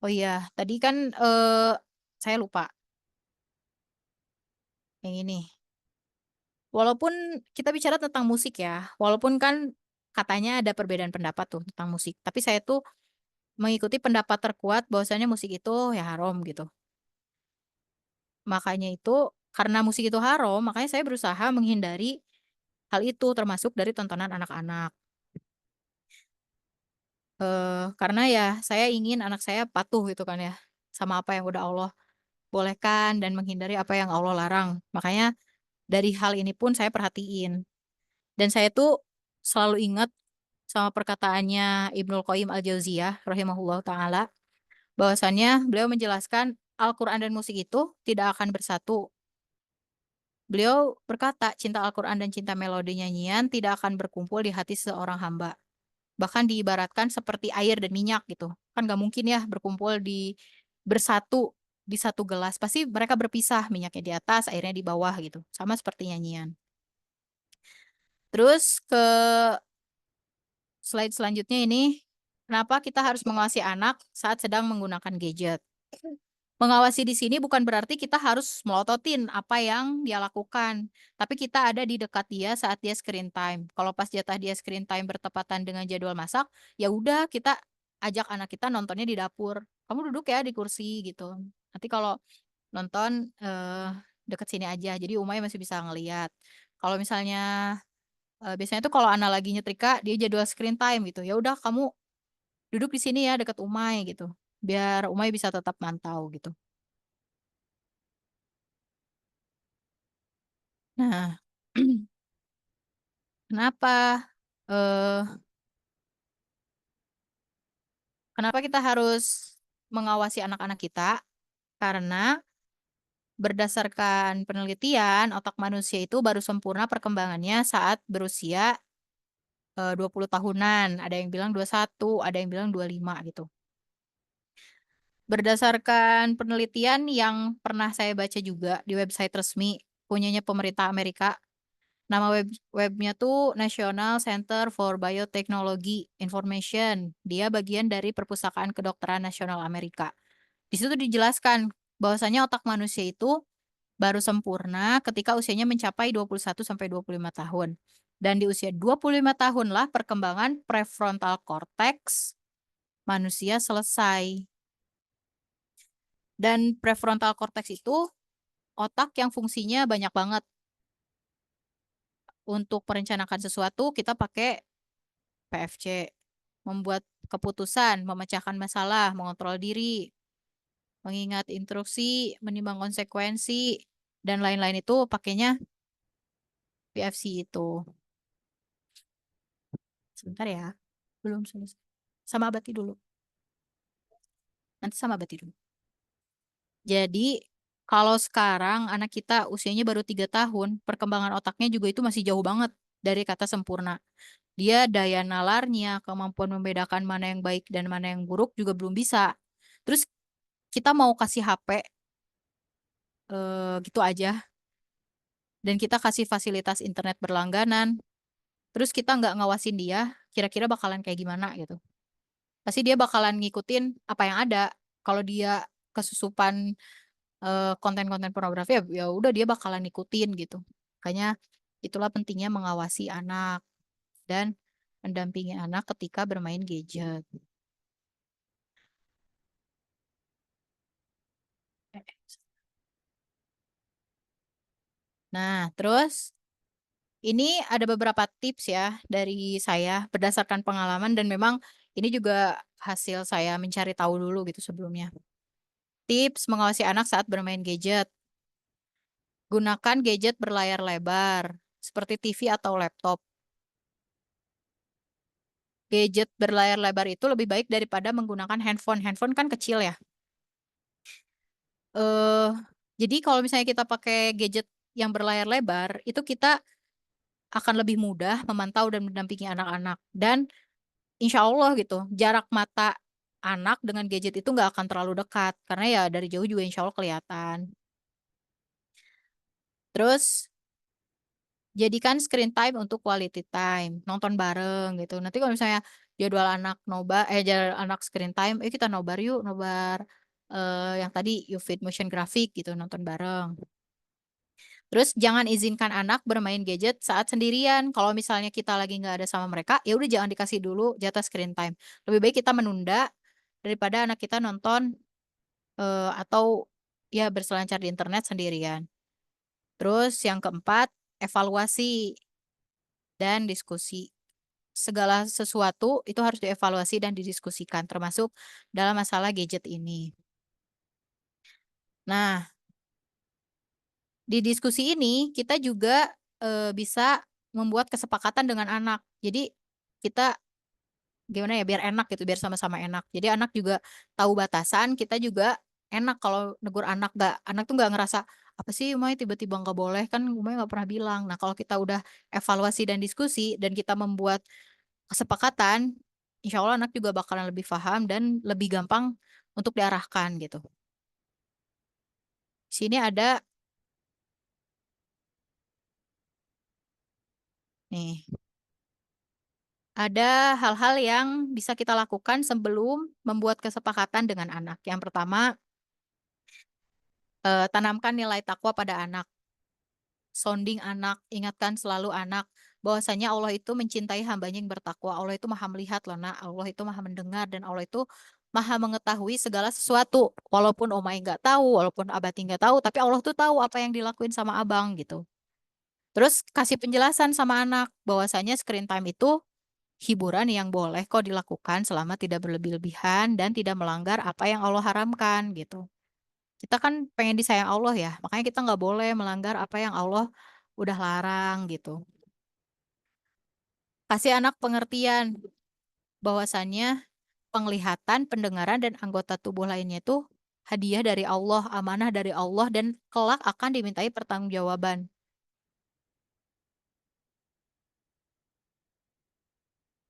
Oh iya, tadi kan saya lupa yang ini. Walaupun kita bicara tentang musik ya, walaupun kan katanya ada perbedaan pendapat tuh tentang musik, tapi saya tuh mengikuti pendapat terkuat bahwasanya musik itu ya haram gitu. Makanya itu karena musik itu haram, makanya saya berusaha menghindari hal itu termasuk dari tontonan anak-anak. Karena ya saya ingin anak saya patuh gitu kan ya sama apa yang udah Allah bolehkan dan menghindari apa yang Allah larang. Makanya dari hal ini pun saya perhatiin. Dan saya tuh selalu ingat sama perkataannya Ibnul Qayyim Al-Jauziyah rahimahullah taala bahwasannya beliau menjelaskan Al-Qur'an dan musik itu tidak akan bersatu. Beliau berkata, cinta Al-Qur'an dan cinta melodi nyanyian tidak akan berkumpul di hati seorang hamba. Bahkan diibaratkan seperti air dan minyak gitu. Kan gak mungkin ya berkumpul bersatu di satu gelas. Pasti mereka berpisah, minyaknya di atas, airnya di bawah gitu. Sama seperti nyanyian. Terus ke slide selanjutnya ini, kenapa kita harus mengawasi anak saat sedang menggunakan gadget? Mengawasi di sini bukan berarti kita harus melototin apa yang dia lakukan, tapi kita ada di dekat dia saat dia screen time. Kalau pas jatah dia screen time bertepatan dengan jadwal masak, ya udah kita ajak anak kita nontonnya di dapur. Kamu duduk ya di kursi gitu. Nanti kalau nonton deket sini aja, jadi Umay masih bisa ngeliat. Kalau misalnya biasanya tuh kalau anak lagi nyetrika, dia jadwal screen time gitu. Ya udah kamu duduk di sini ya deket Umay gitu, biar Umay bisa tetap mantau gitu. Nah, kenapa eh kenapa kita harus mengawasi anak-anak kita? Karena berdasarkan penelitian, otak manusia itu baru sempurna perkembangannya saat berusia 20 tahunan. Ada yang bilang 21, ada yang bilang 25 gitu. Berdasarkan penelitian yang pernah saya baca juga di website resmi punyanya pemerintah Amerika, nama webnya tuh National Center for Biotechnology Information. Dia bagian dari Perpustakaan Kedokteran Nasional Amerika. Di situ dijelaskan bahwasanya otak manusia itu baru sempurna ketika usianya mencapai 21 sampai 25 tahun. Dan di usia 25 tahun lah perkembangan prefrontal cortex manusia selesai. Dan prefrontal cortex itu otak yang fungsinya banyak banget. Untuk merencanakan sesuatu kita pakai PFC. Membuat keputusan, memecahkan masalah, mengontrol diri, mengingat instruksi, menimbang konsekuensi, dan lain-lain itu pakainya PFC itu. Sebentar ya, belum selesai. Sama abati dulu. Nanti sama abati dulu. Jadi, kalau sekarang anak kita usianya baru 3 tahun, perkembangan otaknya juga itu masih jauh banget dari kata sempurna. Dia daya nalarnya, kemampuan membedakan mana yang baik dan mana yang buruk juga belum bisa. Terus kita mau kasih HP gitu aja, dan kita kasih fasilitas internet berlangganan, terus kita nggak ngawasin dia, kira-kira bakalan kayak gimana gitu. Pasti dia bakalan ngikutin apa yang ada. Kalau dia kesusupan konten-konten pornografi, ya udah dia bakalan ngikutin gitu. Makanya itulah pentingnya mengawasi anak dan mendampingi anak ketika bermain gadget. Nah, terus ini ada beberapa tips ya dari saya berdasarkan pengalaman, dan memang ini juga hasil saya mencari tahu dulu gitu sebelumnya. Tips mengawasi anak saat bermain gadget. Gunakan gadget berlayar lebar seperti TV atau laptop. Gadget berlayar lebar itu lebih baik daripada menggunakan handphone. Handphone kan kecil ya. eh jadi kalau misalnya kita pakai gadget yang berlayar lebar, itu kita akan lebih mudah memantau dan mendampingi anak-anak. Dan insya Allah gitu, jarak mata anak dengan gadget itu nggak akan terlalu dekat. Karena ya dari jauh juga insya Allah kelihatan. Terus, jadikan screen time untuk quality time. Nonton bareng gitu. Nanti kalau misalnya jadwal anak screen time, kita nobar yuk, nobar yang tadi UFIT motion graphic gitu, nonton bareng. Terus jangan izinkan anak bermain gadget saat sendirian. Kalau misalnya kita lagi nggak ada sama mereka, ya udah jangan dikasih dulu jatah screen time. Lebih baik kita menunda daripada anak kita nonton atau ya berselancar di internet sendirian. Terus yang keempat, evaluasi dan diskusi. Segala sesuatu itu harus dievaluasi dan didiskusikan, termasuk dalam masalah gadget ini. Nah, di diskusi ini kita juga bisa membuat kesepakatan dengan anak. Jadi kita gimana ya, biar enak gitu, biar sama-sama enak. Jadi anak juga tahu batasan, kita juga enak kalau negur anak. Anak tuh nggak ngerasa apa sih Umay tiba-tiba nggak boleh, kan Umay nggak pernah bilang. Nah, kalau kita udah evaluasi dan diskusi dan kita membuat kesepakatan, insya Allah anak juga bakalan lebih paham dan lebih gampang untuk diarahkan gitu. Sini ada nih, ada hal-hal yang bisa kita lakukan sebelum membuat kesepakatan dengan anak. Yang pertama, tanamkan nilai takwa pada anak. Sounding anak, ingatkan selalu anak bahwasanya Allah itu mencintai hambanya yang bertakwa. Allah itu maha melihat loh nak, Allah itu maha mendengar, dan Allah itu maha mengetahui segala sesuatu. Walaupun Omai nggak tahu, walaupun Abati nggak tahu, tapi Allah tuh tahu apa yang dilakuin sama abang gitu. Terus kasih penjelasan sama anak bahwasanya screen time itu hiburan yang boleh kok dilakukan selama tidak berlebih-lebihan dan tidak melanggar apa yang Allah haramkan gitu. Kita kan pengen disayang Allah ya, makanya kita nggak boleh melanggar apa yang Allah udah larang gitu. Kasih anak pengertian bahwasannya penglihatan, pendengaran, dan anggota tubuh lainnya itu hadiah dari Allah, amanah dari Allah, dan kelak akan dimintai pertanggungjawaban.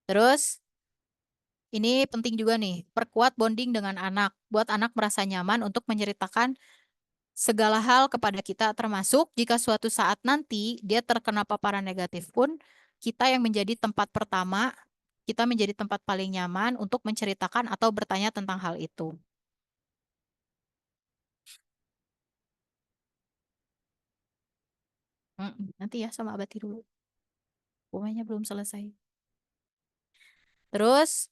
Terus, ini penting juga nih, perkuat bonding dengan anak, buat anak merasa nyaman untuk menceritakan segala hal kepada kita, termasuk jika suatu saat nanti dia terkena paparan negatif pun, kita yang menjadi tempat pertama, kita menjadi tempat paling nyaman untuk menceritakan atau bertanya tentang hal itu. Nanti ya sama Abati dulu. Pokoknya belum selesai. Terus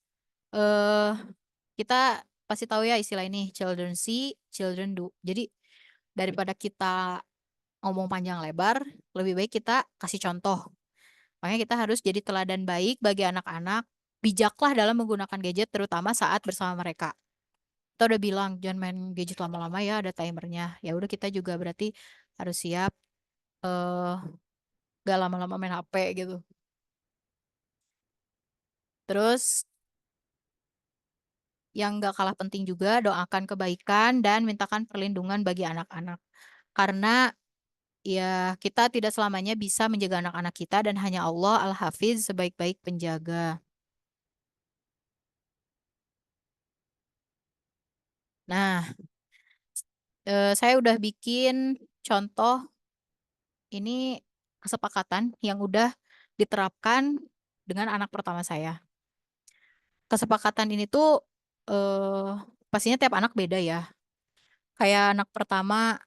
kita pasti tahu ya istilah ini, children see, children do. Jadi daripada kita ngomong panjang lebar, lebih baik kita kasih contoh. Makanya kita harus jadi teladan baik bagi anak-anak, bijaklah dalam menggunakan gadget terutama saat bersama mereka. Kita udah bilang jangan main gadget lama-lama ya, ada timernya. Ya udah kita juga berarti harus siap eh gak lama-lama main HP gitu. Terus yang gak kalah penting juga doakan kebaikan dan mintakan perlindungan bagi anak-anak. Karena ya kita tidak selamanya bisa menjaga anak-anak kita dan hanya Allah Al-Hafiz sebaik-baik penjaga. Nah, saya udah bikin contoh ini kesepakatan yang udah diterapkan dengan anak pertama saya. Kesepakatan ini tuh pastinya tiap anak beda ya. Kayak anak pertama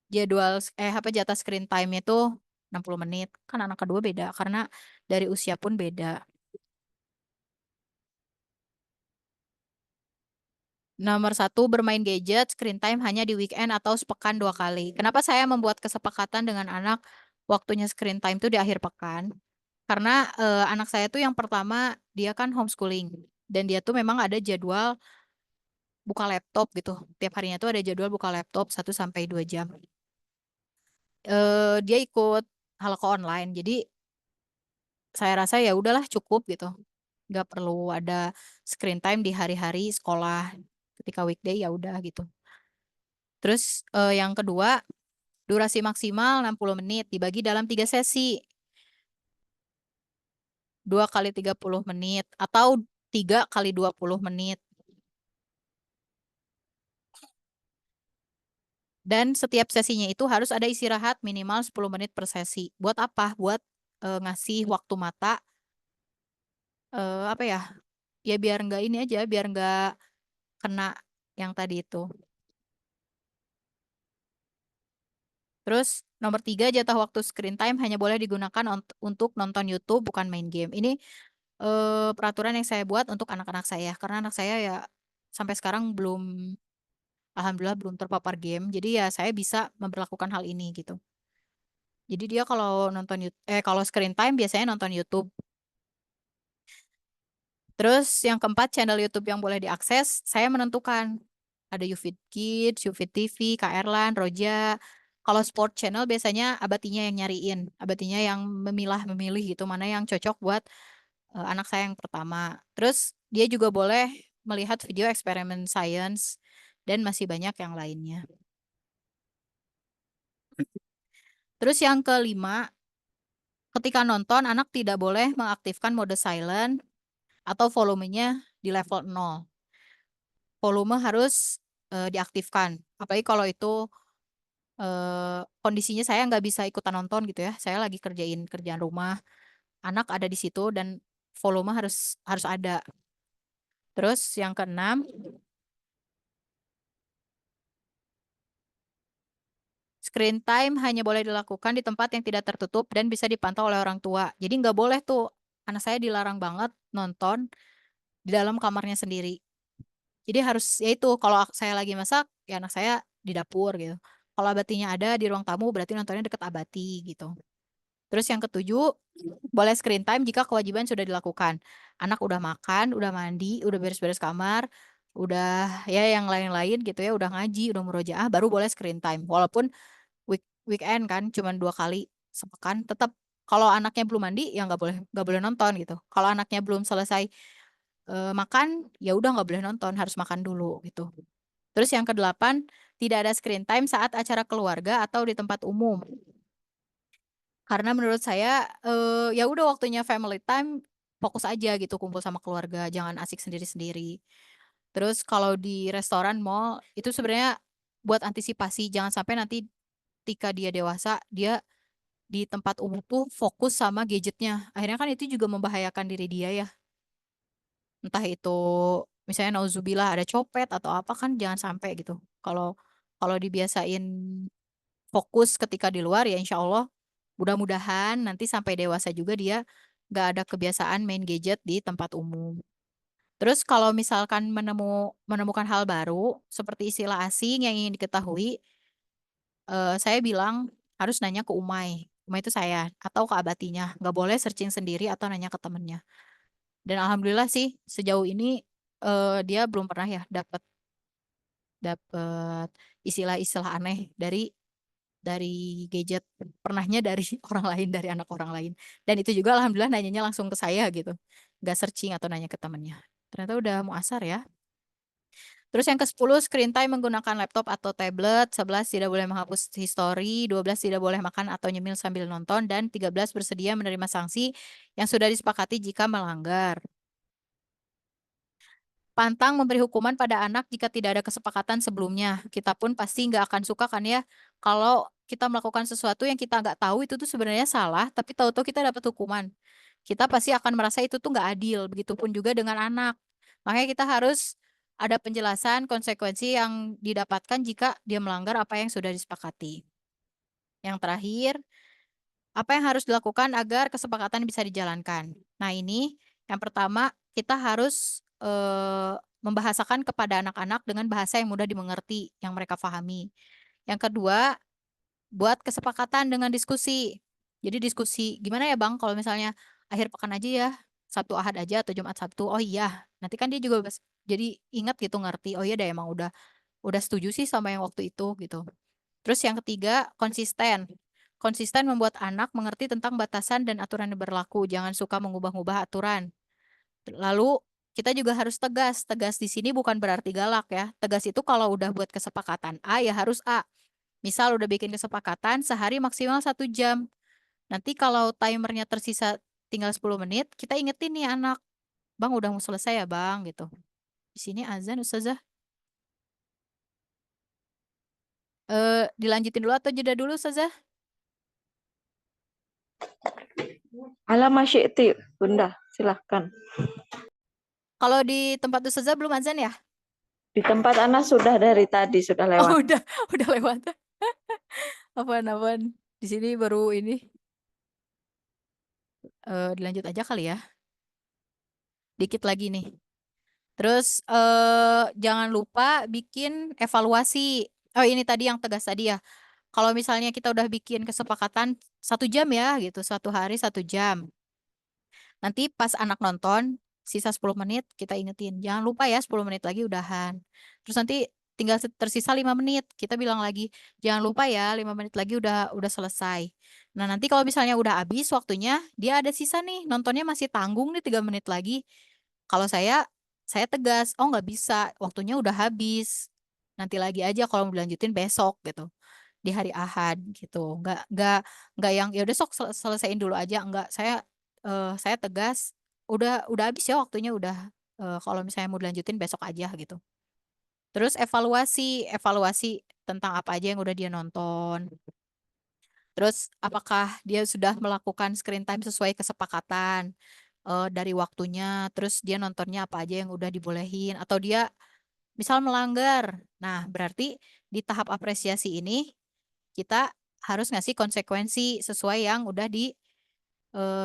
jatah screen time itu 60 menit. Kan anak kedua beda karena dari usia pun beda. Nomor 1, bermain gadget screen time hanya di weekend atau sepekan 2 kali. Kenapa saya membuat kesepakatan dengan anak waktunya screen time itu di akhir pekan? Karena anak saya tuh yang pertama dia kan homeschooling dan dia tuh memang ada jadwal buka laptop gitu. Tiap harinya tuh ada jadwal buka laptop 1 sampai 2 jam. Dia ikut halako online. Jadi saya rasa ya udahlah cukup gitu. Nggak perlu ada screen time di hari-hari sekolah. Ketika weekday ya udah gitu. Terus yang kedua, durasi maksimal 60 menit dibagi dalam 3 sesi. 2 kali 30 menit atau 3 kali 20 menit. Dan setiap sesinya itu harus ada istirahat minimal 10 menit per sesi. Buat apa? Buat ngasih waktu mata apa ya? Ya biar nggak ini aja, biar nggak kena yang tadi itu. Terus nomor 3, jatah waktu screen time hanya boleh digunakan untuk nonton YouTube, bukan main game. Ini peraturan yang saya buat untuk anak-anak saya. Karena anak saya ya sampai sekarang alhamdulillah belum terpapar game. Jadi ya saya bisa memperlakukan hal ini gitu. Jadi dia kalau kalau screen time biasanya nonton YouTube. Terus yang keempat, channel YouTube yang boleh diakses, saya menentukan. Ada YouFit Kids, YouFit TV, Kak Erlan, Roja. Kalau sport channel biasanya abatinya yang nyariin. Abatinya yang memilih gitu, mana yang cocok buat anak saya yang pertama. Terus dia juga boleh melihat video eksperimen science dan masih banyak yang lainnya. Terus yang kelima, ketika nonton anak tidak boleh mengaktifkan mode silent atau volumenya di level 0. Volume harus diaktifkan. Apalagi kalau itu kondisinya saya nggak bisa ikutan nonton gitu ya. Saya lagi kerjain kerjaan rumah, anak ada di situ dan volume harus ada. Terus yang keenam, screen time hanya boleh dilakukan di tempat yang tidak tertutup dan bisa dipantau oleh orang tua. Jadi nggak boleh tuh anak saya dilarang banget nonton di dalam kamarnya sendiri. Jadi harus ya itu kalau saya lagi masak ya anak saya di dapur gitu. Kalau abatinya ada di ruang tamu berarti nontonnya deket abati gitu. Terus yang ketujuh, boleh screen time jika kewajiban sudah dilakukan. Anak udah makan, udah mandi, udah beres-beres kamar, udah ya yang lain-lain gitu ya, udah ngaji, udah murojaah, baru boleh screen time. Walaupun weekend kan cuma 2 kali sepekan, tetap kalau anaknya belum mandi ya nggak boleh nonton gitu. Kalau anaknya belum selesai makan, ya udah nggak boleh nonton, harus makan dulu gitu. Terus yang kedelapan, tidak ada screen time saat acara keluarga atau di tempat umum. Karena menurut saya ya udah waktunya family time, fokus aja gitu kumpul sama keluarga, jangan asik sendiri-sendiri. Terus kalau di restoran, mall itu sebenarnya buat antisipasi jangan sampai nanti ketika dia dewasa dia di tempat umum tuh fokus sama gadgetnya. Akhirnya kan itu juga membahayakan diri dia ya. Entah itu misalnya nauzubillah ada copet atau apa kan jangan sampai gitu. Kalau kalau dibiasain fokus ketika di luar ya insya Allah mudah-mudahan nanti sampai dewasa juga dia nggak ada kebiasaan main gadget di tempat umum. Terus kalau misalkan menemukan hal baru seperti istilah asing yang ingin diketahui, saya bilang harus nanya ke Umay. Umay itu saya atau ke abatinya, nggak boleh searching sendiri atau nanya ke temennya. Dan alhamdulillah sih sejauh ini dia belum pernah ya dapat dapat istilah-istilah aneh dari gadget. Pernahnya dari orang lain, dari anak orang lain. Dan itu juga alhamdulillah nanyanya langsung ke saya gitu. Nggak searching atau nanya ke temennya. Ternyata udah mau asar ya. Terus yang ke-10, screen time menggunakan laptop atau tablet. 11, tidak boleh menghapus history. 12, tidak boleh makan atau nyemil sambil nonton. Dan 13, bersedia menerima sanksi yang sudah disepakati jika melanggar. Pantang memberi hukuman pada anak jika tidak ada kesepakatan sebelumnya. Kita pun pasti nggak akan suka kan ya kalau kita melakukan sesuatu yang kita nggak tahu itu tuh sebenarnya salah, tapi tahu-tahu kita dapat hukuman. Kita pasti akan merasa itu tuh nggak adil. Begitupun juga dengan anak. Makanya kita harus ada penjelasan konsekuensi yang didapatkan jika dia melanggar apa yang sudah disepakati. Yang terakhir, apa yang harus dilakukan agar kesepakatan bisa dijalankan? Nah, ini yang pertama kita harus membahasakan kepada anak-anak dengan bahasa yang mudah dimengerti, yang mereka pahami. Yang kedua, buat kesepakatan dengan diskusi. Jadi diskusi, gimana ya Bang kalau misalnya akhir pekan aja ya, Sabtu Ahad aja atau Jumat Sabtu. Oh iya, nanti kan dia juga jadi ingat gitu, ngerti. Oh iya deh, emang udah setuju sih sama yang waktu itu gitu. Terus yang ketiga, konsisten. Konsisten membuat anak mengerti tentang batasan dan aturan yang berlaku. Jangan suka mengubah-ubah aturan. Lalu kita juga harus tegas. Tegas di sini bukan berarti galak ya. Tegas itu kalau udah buat kesepakatan A ya harus A. Misal udah bikin kesepakatan sehari maksimal 1 jam. Nanti kalau timernya tersisa tinggal 10 menit, kita ingetin nih anak. Bang udah mau selesai ya bang gitu. Di sini azan Ustazah. Dilanjutin dulu atau jeda dulu Ustazah? Ala masyi'ti, Bunda, silahkan. Kalau di tempat Ustazah belum azan ya? Di tempat Ana sudah dari tadi, sudah lewat. Oh udah lewat. Apaan? Di sini baru ini. Dilanjut aja kali ya. Dikit lagi nih. Terus jangan lupa bikin evaluasi. Oh ini tadi yang tegas tadi ya. Kalau misalnya kita udah bikin kesepakatan 1 jam ya gitu, 1 hari 1 jam. Nanti pas anak nonton, sisa 10 menit kita ingetin. Jangan lupa ya 10 menit lagi udahan. Terus nanti tinggal tersisa 5 menit. Kita bilang lagi, jangan lupa ya 5 menit lagi udah selesai. Nah nanti kalau misalnya udah habis waktunya, dia ada sisa nih, nontonnya masih tanggung nih 3 menit lagi. Kalau saya tegas, oh nggak bisa, waktunya udah habis. Nanti lagi aja kalau mau dilanjutin besok gitu. Di hari Ahad gitu. Nggak yang ya udah sok selesaiin dulu aja. Enggak, saya tegas, udah habis ya waktunya udah kalau misalnya mau dilanjutin besok aja gitu. Terus evaluasi tentang apa aja yang udah dia nonton. Terus apakah dia sudah melakukan screen time sesuai kesepakatan dari waktunya, terus dia nontonnya apa aja yang udah dibolehin, atau dia misal melanggar. Nah, berarti di tahap apresiasi ini kita harus ngasih konsekuensi sesuai yang udah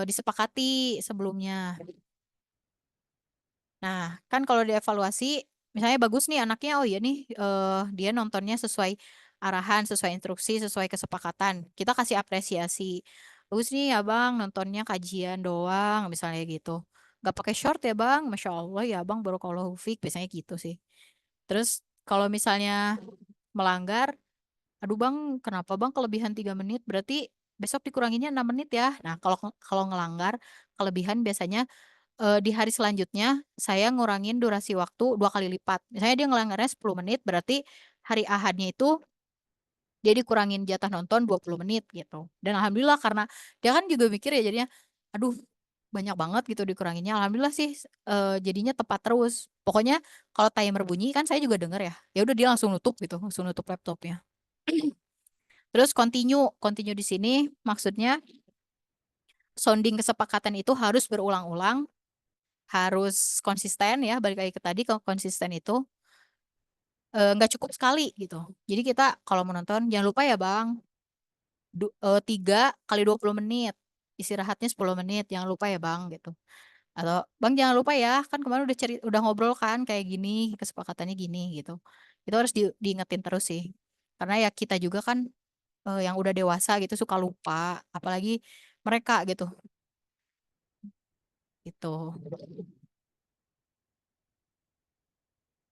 disepakati sebelumnya. Nah, kan kalau dievaluasi, misalnya bagus nih anaknya, oh iya nih dia nontonnya sesuai arahan, sesuai instruksi, sesuai kesepakatan. Kita kasih apresiasi. Bagus nih ya bang, nontonnya kajian doang, misalnya gitu. Gak pakai short ya bang, Masya Allah ya bang, barakallahu fiik, biasanya gitu sih. Terus kalau misalnya melanggar, aduh bang, kenapa bang kelebihan 3 menit? Berarti besok dikuranginnya 6 menit ya. Nah, kalau kalau ngelanggar kelebihan biasanya di hari selanjutnya saya ngurangin durasi waktu 2 kali lipat. Misalnya dia ngelanggarnya 10 menit, berarti hari Ahadnya itu dia dikurangin jatah nonton 20 menit gitu. Dan alhamdulillah karena dia kan juga mikir ya jadinya, aduh banyak banget gitu dikuranginnya. Alhamdulillah sih jadinya tepat terus. Pokoknya kalau timer bunyi kan saya juga denger ya. Ya udah dia langsung nutup gitu, langsung nutup laptopnya. Terus continue di sini maksudnya sounding kesepakatan itu harus berulang-ulang, harus konsisten ya, balik lagi ke tadi kalau konsisten itu nggak cukup sekali gitu. Jadi kita kalau menonton jangan lupa ya Bang, 3 kali 20 menit, istirahatnya 10 menit, jangan lupa ya Bang gitu. Atau Bang jangan lupa ya, kan kemarin udah ngobrol kan kayak gini, kesepakatannya gini gitu. Itu harus diingetin terus sih. Karena ya kita juga kan yang udah dewasa gitu suka lupa, apalagi mereka gitu. Gitu.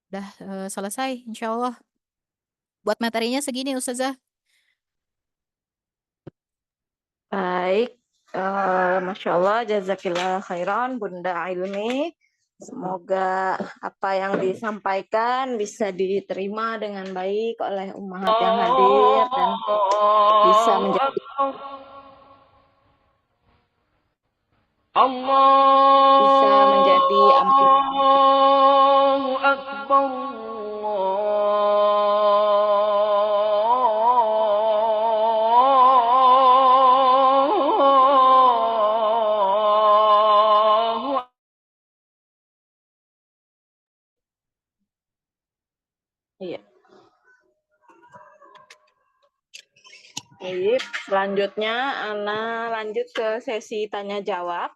Udah selesai insya Allah. Buat materinya segini Ustazah. Baik, Masya Allah, jazakillah khairan, Bunda Ilmi. Semoga apa yang disampaikan bisa diterima dengan baik oleh ummahat yang hadir dan bisa menjadi bisa menjadi Allahu Akbar. Iya. Baik, selanjutnya Ana lanjut ke sesi tanya jawab.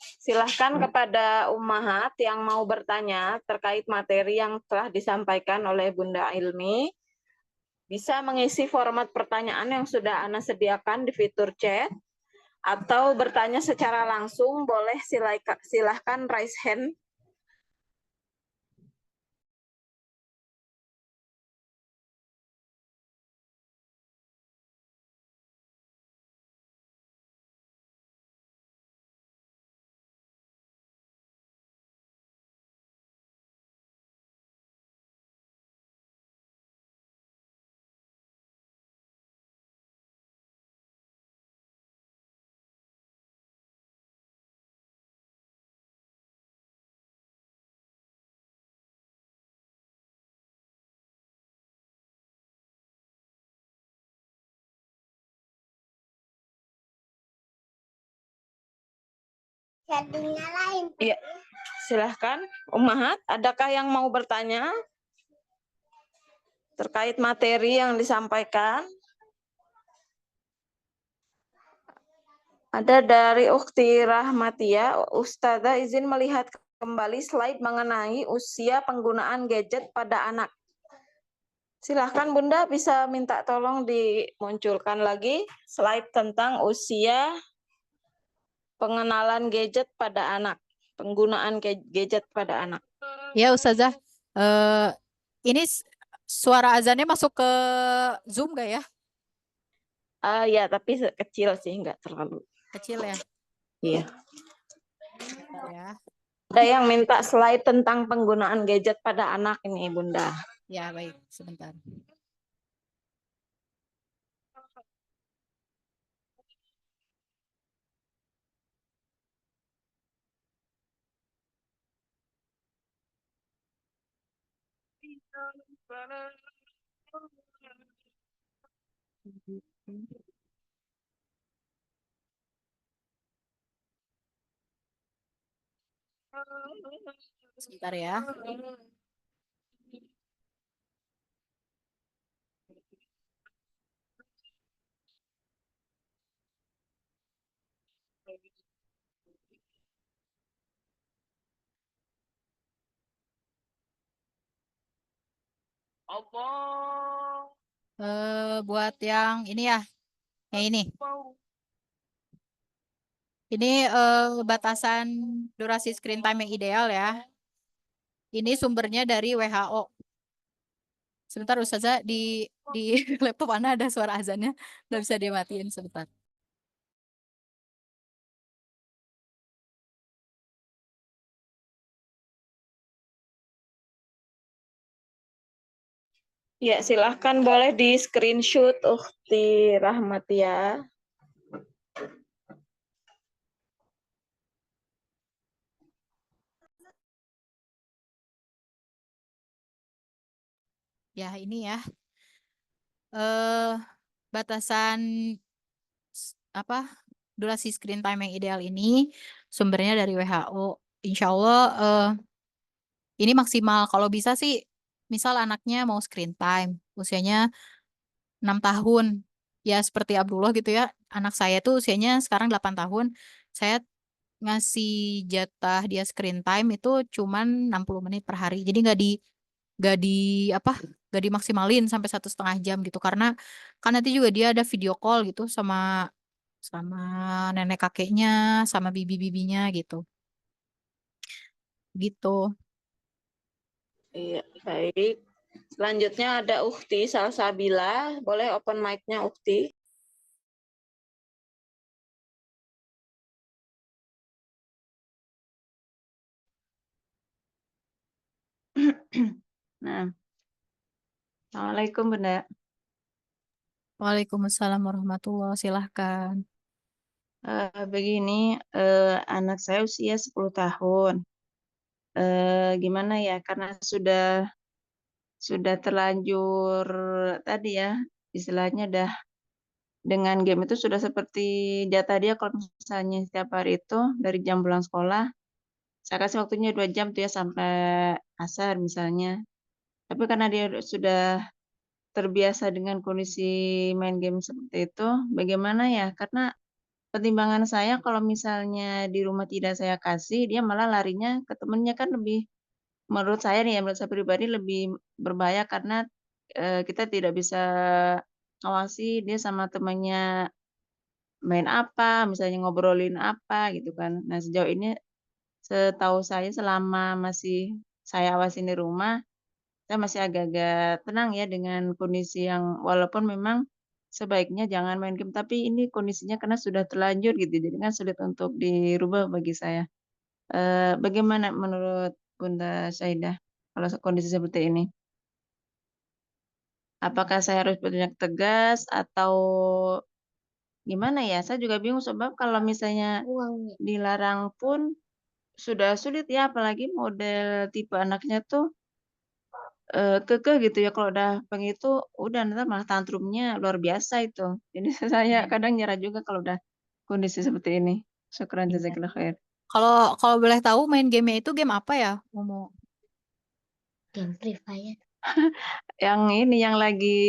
Silahkan kepada ummahat yang mau bertanya terkait materi yang telah disampaikan oleh Bunda Ilmi, bisa mengisi format pertanyaan yang sudah Ana sediakan di fitur chat, atau bertanya secara langsung, boleh silahkan raise hand. Iya, silahkan ummahat, adakah yang mau bertanya terkait materi yang disampaikan? Ada dari Ukhti Rahmatia, Ustazah izin melihat kembali slide mengenai usia penggunaan gadget pada anak. Silahkan Bunda, bisa minta tolong dimunculkan lagi slide tentang usia pengenalan gadget pada anak, penggunaan gadget pada anak. Ya Ustazah, ini suara azannya masuk ke Zoom gak ya? Ya, tapi kecil sih, nggak terlalu. Kecil ya? Iya. Bentar ya. Ada yang minta slide tentang penggunaan gadget pada anak ini, Bunda. Ya, baik. Sebentar. Sebentar ya. Buat yang ini ya, yang ini. Ini batasan durasi screen time yang ideal ya. Ini sumbernya dari WHO. Sebentar Ustazah, di laptop Ana ada suara azannya, nggak bisa dimatiin sebentar. Ya, silahkan boleh di screenshot Ukhti Rahmatia. Ya, ini ya. Batasan apa durasi screen time yang ideal ini sumbernya dari WHO. Insya Allah ini maksimal kalau bisa sih, misal anaknya mau screen time usianya 6 tahun, ya seperti Abdullah gitu ya, anak saya tuh usianya sekarang 8 tahun, saya ngasih jatah dia screen time itu cuman 60 menit per hari, jadi gak dimaksimalin sampai 1,5 jam gitu, karena kan nanti juga dia ada video call gitu sama nenek kakeknya, sama bibi-bibinya gitu. Iya, baik. Selanjutnya ada Ukti Salsabila. Boleh open mic-nya Ukti? Nah, Assalamualaikum Bunda. Waalaikumsalam warahmatullahi, silahkan. Begini, anak saya usia 10 tahun. Gimana ya, karena sudah terlanjur tadi ya, istilahnya dah dengan game itu sudah seperti jatah dia kalau misalnya setiap hari itu dari jam pulang sekolah, saya kasih waktunya 2 jam tuh ya sampai asar misalnya. Tapi karena dia sudah terbiasa dengan kondisi main game seperti itu, bagaimana ya? Karena pertimbangan saya kalau misalnya di rumah tidak saya kasih, dia malah larinya ke temennya kan lebih, menurut saya nih ya, menurut saya pribadi lebih berbahaya karena kita tidak bisa ngawasi dia sama temannya main apa, misalnya ngobrolin apa gitu kan. Nah sejauh ini setahu saya selama masih saya awasin di rumah, saya masih agak-agak tenang ya dengan kondisi yang walaupun memang sebaiknya jangan main game, tapi ini kondisinya karena sudah terlanjur gitu, jadi kan sulit untuk dirubah bagi saya. Bagaimana menurut Bunda Saidah kalau kondisi seperti ini? Apakah saya harus bertindak tegas atau gimana ya? Saya juga bingung sebab kalau misalnya dilarang pun sudah sulit ya, apalagi model tipe anaknya tuh kekeh gitu ya, kalau udah pengen itu udah nanti malah tantrumnya luar biasa itu. Jadi saya kadang nyerah juga kalau udah kondisi seperti ini. Syukran Iya. jazakallah khair. Kalau boleh tahu main gamenya itu game apa ya, Momo? Game Free Fire. Yang ini yang lagi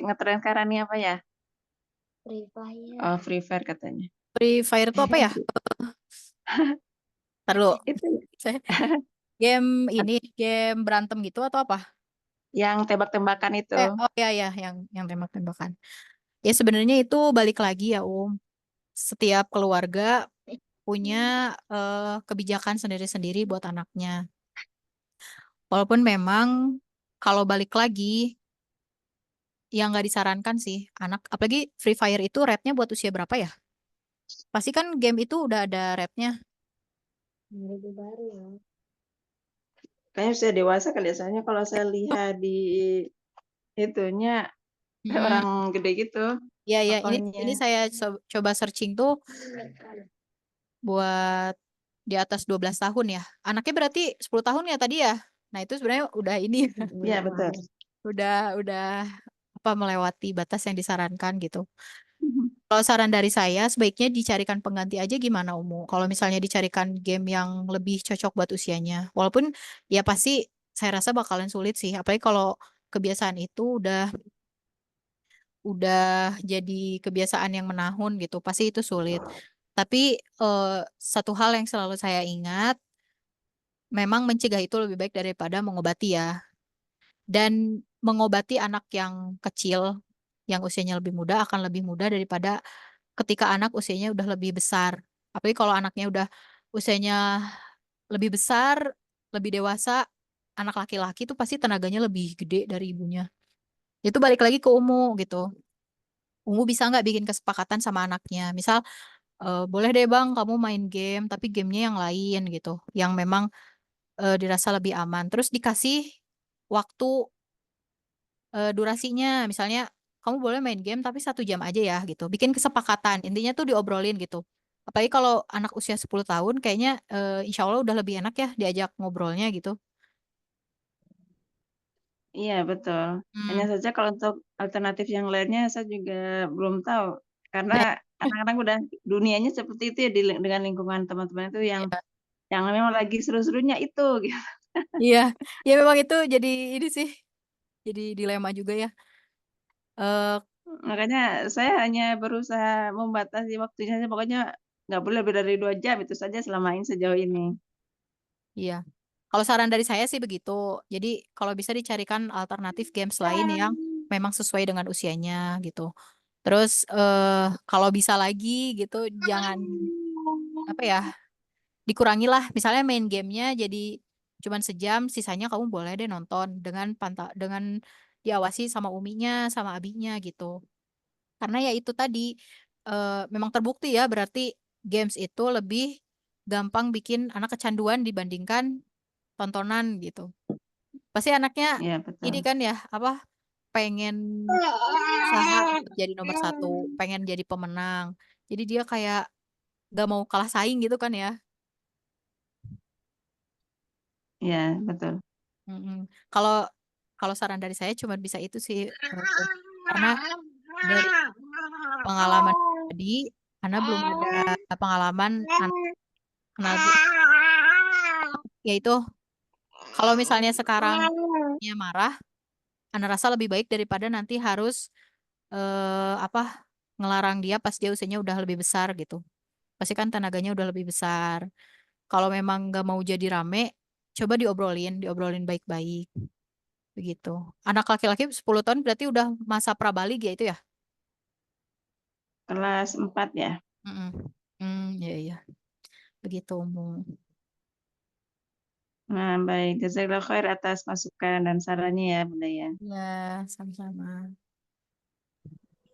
ngetren sekarang nih apa ya? Free Fire. Oh, Free Fire katanya. Free Fire itu apa ya? Ntar dulu. Itu Game berantem gitu atau apa? yang tembak-tembakan itu. Oh ya ya, yang tembak-tembakan. Ya sebenarnya itu balik lagi ya, Setiap keluarga punya kebijakan sendiri-sendiri buat anaknya. Walaupun memang kalau balik lagi, yang nggak disarankan sih anak, apalagi Free Fire itu rate-nya buat usia berapa ya? Pasti kan game itu udah ada rate-nya. Lebih baru ya. Kayaknya sudah dewasa kali ya, soalnya kalau saya lihat di itunya orang gede gitu Ya ya, ini tokohnya. saya coba searching tuh buat di atas 12 tahun ya. Anaknya berarti 10 tahun ya tadi ya. Nah, itu sebenarnya udah ini Iya betul. udah apa melewati batas yang disarankan gitu. Kalau saran dari saya sebaiknya dicarikan pengganti aja gimana Kalau misalnya dicarikan game yang lebih cocok buat usianya. Walaupun ya pasti saya rasa bakalan sulit sih. Apalagi kalau kebiasaan itu udah jadi kebiasaan yang menahun gitu. Pasti itu sulit. Tapi satu hal yang selalu saya ingat, memang mencegah itu lebih baik daripada mengobati ya. Dan mengobati anak yang kecil, yang usianya lebih muda akan lebih mudah daripada ketika anak usianya udah lebih besar. Apalagi kalau anaknya udah usianya lebih besar, lebih dewasa, anak laki-laki itu pasti tenaganya lebih gede dari ibunya. Itu balik lagi ke gitu. Bisa nggak bikin kesepakatan sama anaknya? Misal, boleh deh bang, kamu main game, tapi gamenya yang lain gitu, yang memang dirasa lebih aman. Terus dikasih waktu durasinya, misalnya kamu boleh main game tapi 1 jam aja ya gitu. Bikin kesepakatan, intinya tuh diobrolin gitu. Apalagi kalau anak usia 10 tahun, kayaknya insya Allah udah lebih enak ya diajak ngobrolnya gitu. Iya betul. Hanya Hmm. saja kalau untuk alternatif yang lainnya saya juga belum tahu. Karena Nah, anak-anak udah dunianya seperti itu ya dengan lingkungan teman-teman itu yang memang lagi seru-serunya itu gitu. iya, ya memang itu jadi ini sih, jadi dilema juga ya. Eh, Makanya saya hanya berusaha membatasi waktunya saja. Pokoknya nggak boleh lebih dari 2 jam itu saja selama ini sejauh ini. iya. Kalau saran dari saya sih begitu. Jadi kalau bisa dicarikan alternatif games lain yang memang sesuai dengan usianya gitu. Terus kalau bisa lagi gitu jangan apa ya, dikurangilah. Misalnya main gamenya jadi cuman sejam, sisanya kamu boleh deh nonton dengan diawasi sama uminya, sama abinya gitu. Karena ya itu tadi memang terbukti ya berarti games itu lebih gampang bikin anak kecanduan dibandingkan tontonan gitu. Pasti anaknya Iya, ini betul. kan ya apa pengen usaha untuk jadi nomor satu, pengen jadi pemenang. Jadi dia kayak gak mau kalah saing gitu kan ya. Iya, betul. Mm-mm. Kalau kalau saran dari saya cuma bisa itu sih, karena dari pengalaman tadi, Ana belum ada pengalaman kenal yaitu kalau misalnya sekarang dia marah, Ana rasa lebih baik daripada nanti harus apa ngelarang dia pas dia usianya udah lebih besar gitu. Pasti kan tenaganya udah lebih besar. Kalau memang nggak mau jadi rame, coba diobrolin baik-baik begitu. Anak laki-laki 10 tahun berarti udah masa prabalig ya itu ya? Kelas 4 ya. Mm-mm. Ya ya, begitu Mu. Nah, baik. Jazakallah khair atas masukan dan sarannya ya, Bunda ya. Ya, sama-sama.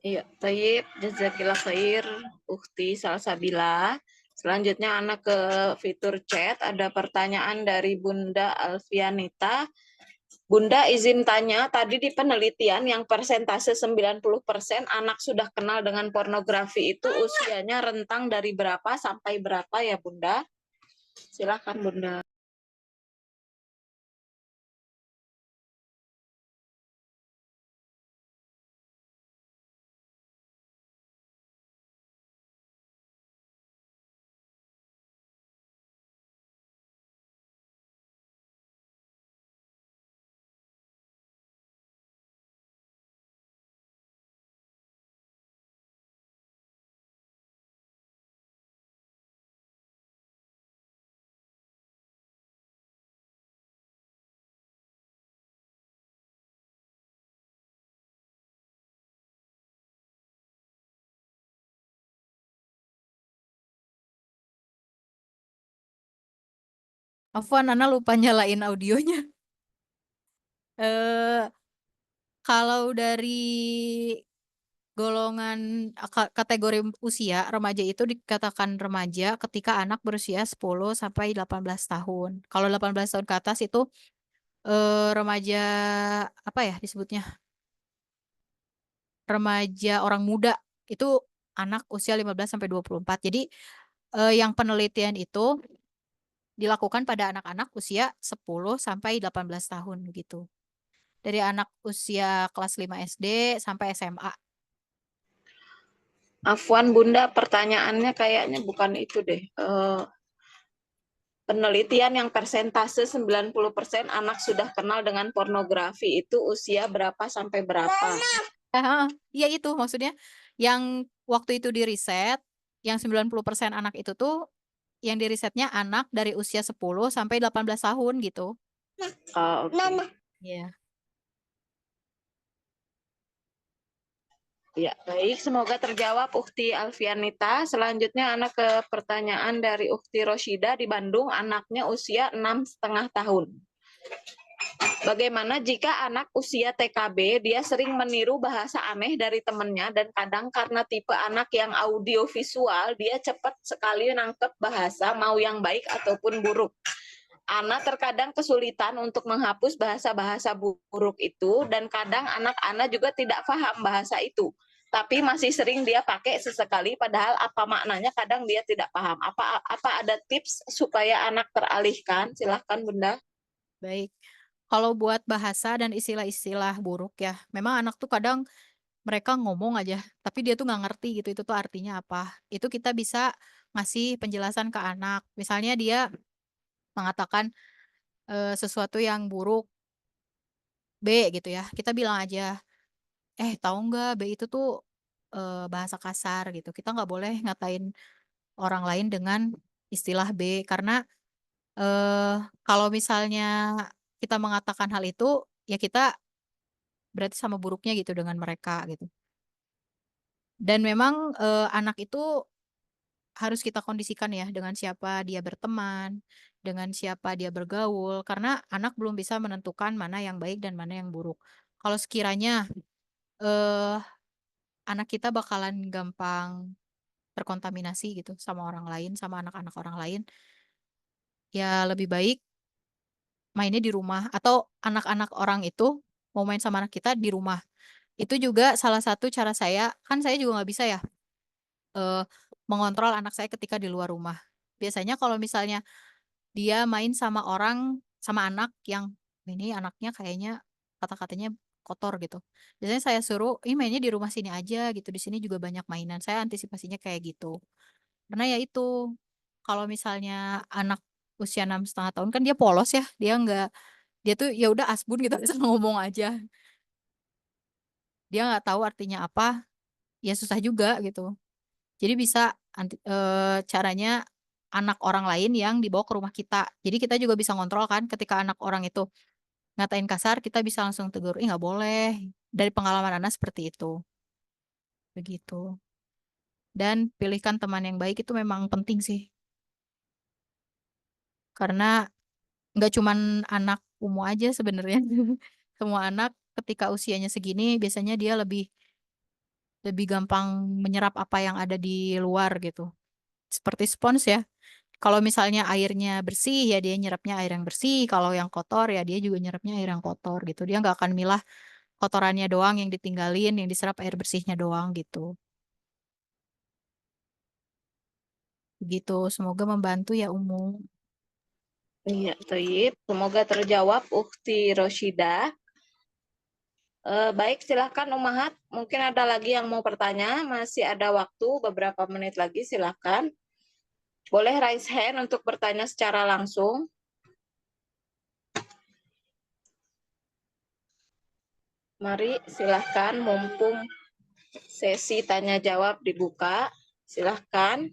Iya, Tayyib, jazakillah khair, Ukti Salsabila. Selanjutnya anak ke fitur chat, ada pertanyaan dari Bunda Alfianita. Bunda izin tanya, tadi di penelitian yang persentase 90% anak sudah kenal dengan pornografi itu usianya rentang dari berapa sampai berapa ya Bunda? Silakan Bunda. Afwan, Ana lupa nyalain audionya. eh Kalau dari golongan kategori usia remaja itu dikatakan remaja ketika anak berusia 10 sampai 18 tahun. Kalau 18 tahun ke atas itu remaja apa ya disebutnya? Remaja orang muda itu anak usia 15 sampai 24. Jadi yang penelitian itu dilakukan pada anak-anak usia 10 sampai 18 tahun gitu. Dari anak usia kelas 5 SD sampai SMA. Afwan Bunda, pertanyaannya kayaknya bukan itu deh. Penelitian yang persentase 90% anak sudah kenal dengan pornografi itu usia berapa sampai berapa? Iya itu maksudnya yang waktu itu di riset, yang 90% anak itu tuh yang di risetnya anak dari usia 10 sampai 18 tahun gitu. Oh, oke. Iya. Ya, baik. Semoga terjawab Ukti Alfianita. Selanjutnya anak ke pertanyaan dari Ukti Roshida di Bandung. Anaknya usia 6,5 tahun. Bagaimana jika anak usia TKB dia sering meniru bahasa aneh dari temannya dan kadang karena tipe anak yang audiovisual dia cepat sekali nangkep bahasa mau yang baik ataupun buruk. Ana terkadang kesulitan untuk menghapus bahasa-bahasa buruk itu dan kadang anak Ana juga tidak paham bahasa itu. Tapi masih sering dia pakai sesekali padahal apa maknanya kadang dia tidak paham. Apa ada tips supaya anak teralihkan? Silahkan Bunda. Baik. Kalau buat bahasa dan istilah-istilah buruk ya, memang anak tuh kadang mereka ngomong aja, tapi dia tuh nggak ngerti gitu itu tuh artinya apa. Itu kita bisa ngasih penjelasan ke anak. Misalnya dia mengatakan sesuatu yang buruk B gitu ya, kita bilang aja, tahu nggak B itu tuh bahasa kasar gitu. Kita nggak boleh ngatain orang lain dengan istilah B karena Kalau misalnya kita mengatakan hal itu, ya kita berarti sama buruknya gitu dengan mereka gitu. Dan memang anak itu harus kita kondisikan ya dengan siapa dia berteman, dengan siapa dia bergaul, karena anak belum bisa menentukan mana yang baik dan mana yang buruk. Kalau sekiranya eh, anak kita bakalan gampang terkontaminasi gitu sama orang lain, sama anak-anak orang lain, ya lebih baik mainnya di rumah atau anak-anak orang itu mau main sama anak kita di rumah. Itu juga salah satu cara saya, kan saya juga nggak bisa ya eh, mengontrol anak saya ketika di luar rumah. Biasanya kalau misalnya dia main sama orang, sama anak yang ini anaknya kayaknya kata-katanya kotor gitu. Biasanya saya suruh, ini mainnya di rumah sini aja gitu. Di sini juga banyak mainan. Saya antisipasinya kayak gitu. Karena ya itu, kalau misalnya anak usia 6,5 tahun kan dia polos ya, dia tuh ya udah asbun gitu asal ngomong aja. Dia nggak tahu artinya apa, ya susah juga gitu. Jadi bisa caranya anak orang lain yang dibawa ke rumah kita. Jadi kita juga bisa ngontrol kan ketika anak orang itu ngatain kasar, kita bisa langsung tegur, ih nggak boleh. Dari pengalaman anak seperti itu. Begitu. Dan pilihkan teman yang baik itu memang penting sih. Karena nggak cuman anak umum aja sebenarnya. Semua anak ketika usianya segini biasanya dia lebih lebih gampang menyerap apa yang ada di luar gitu. Seperti spons ya. Kalau misalnya airnya bersih ya dia nyerapnya air yang bersih. Kalau yang kotor ya dia juga nyerapnya air yang kotor gitu. Dia nggak akan milah kotorannya doang yang ditinggalin, yang diserap air bersihnya doang gitu. Begitu. Semoga membantu ya Umu. Iya, Toyib. Semoga terjawab Ukti Roshida. Baik, silahkan Umahat. Mungkin ada lagi yang mau bertanya. Masih ada waktu beberapa menit lagi, silahkan. Boleh raise hand untuk bertanya secara langsung. Mari, silahkan. Mumpung sesi tanya jawab dibuka. Silahkan.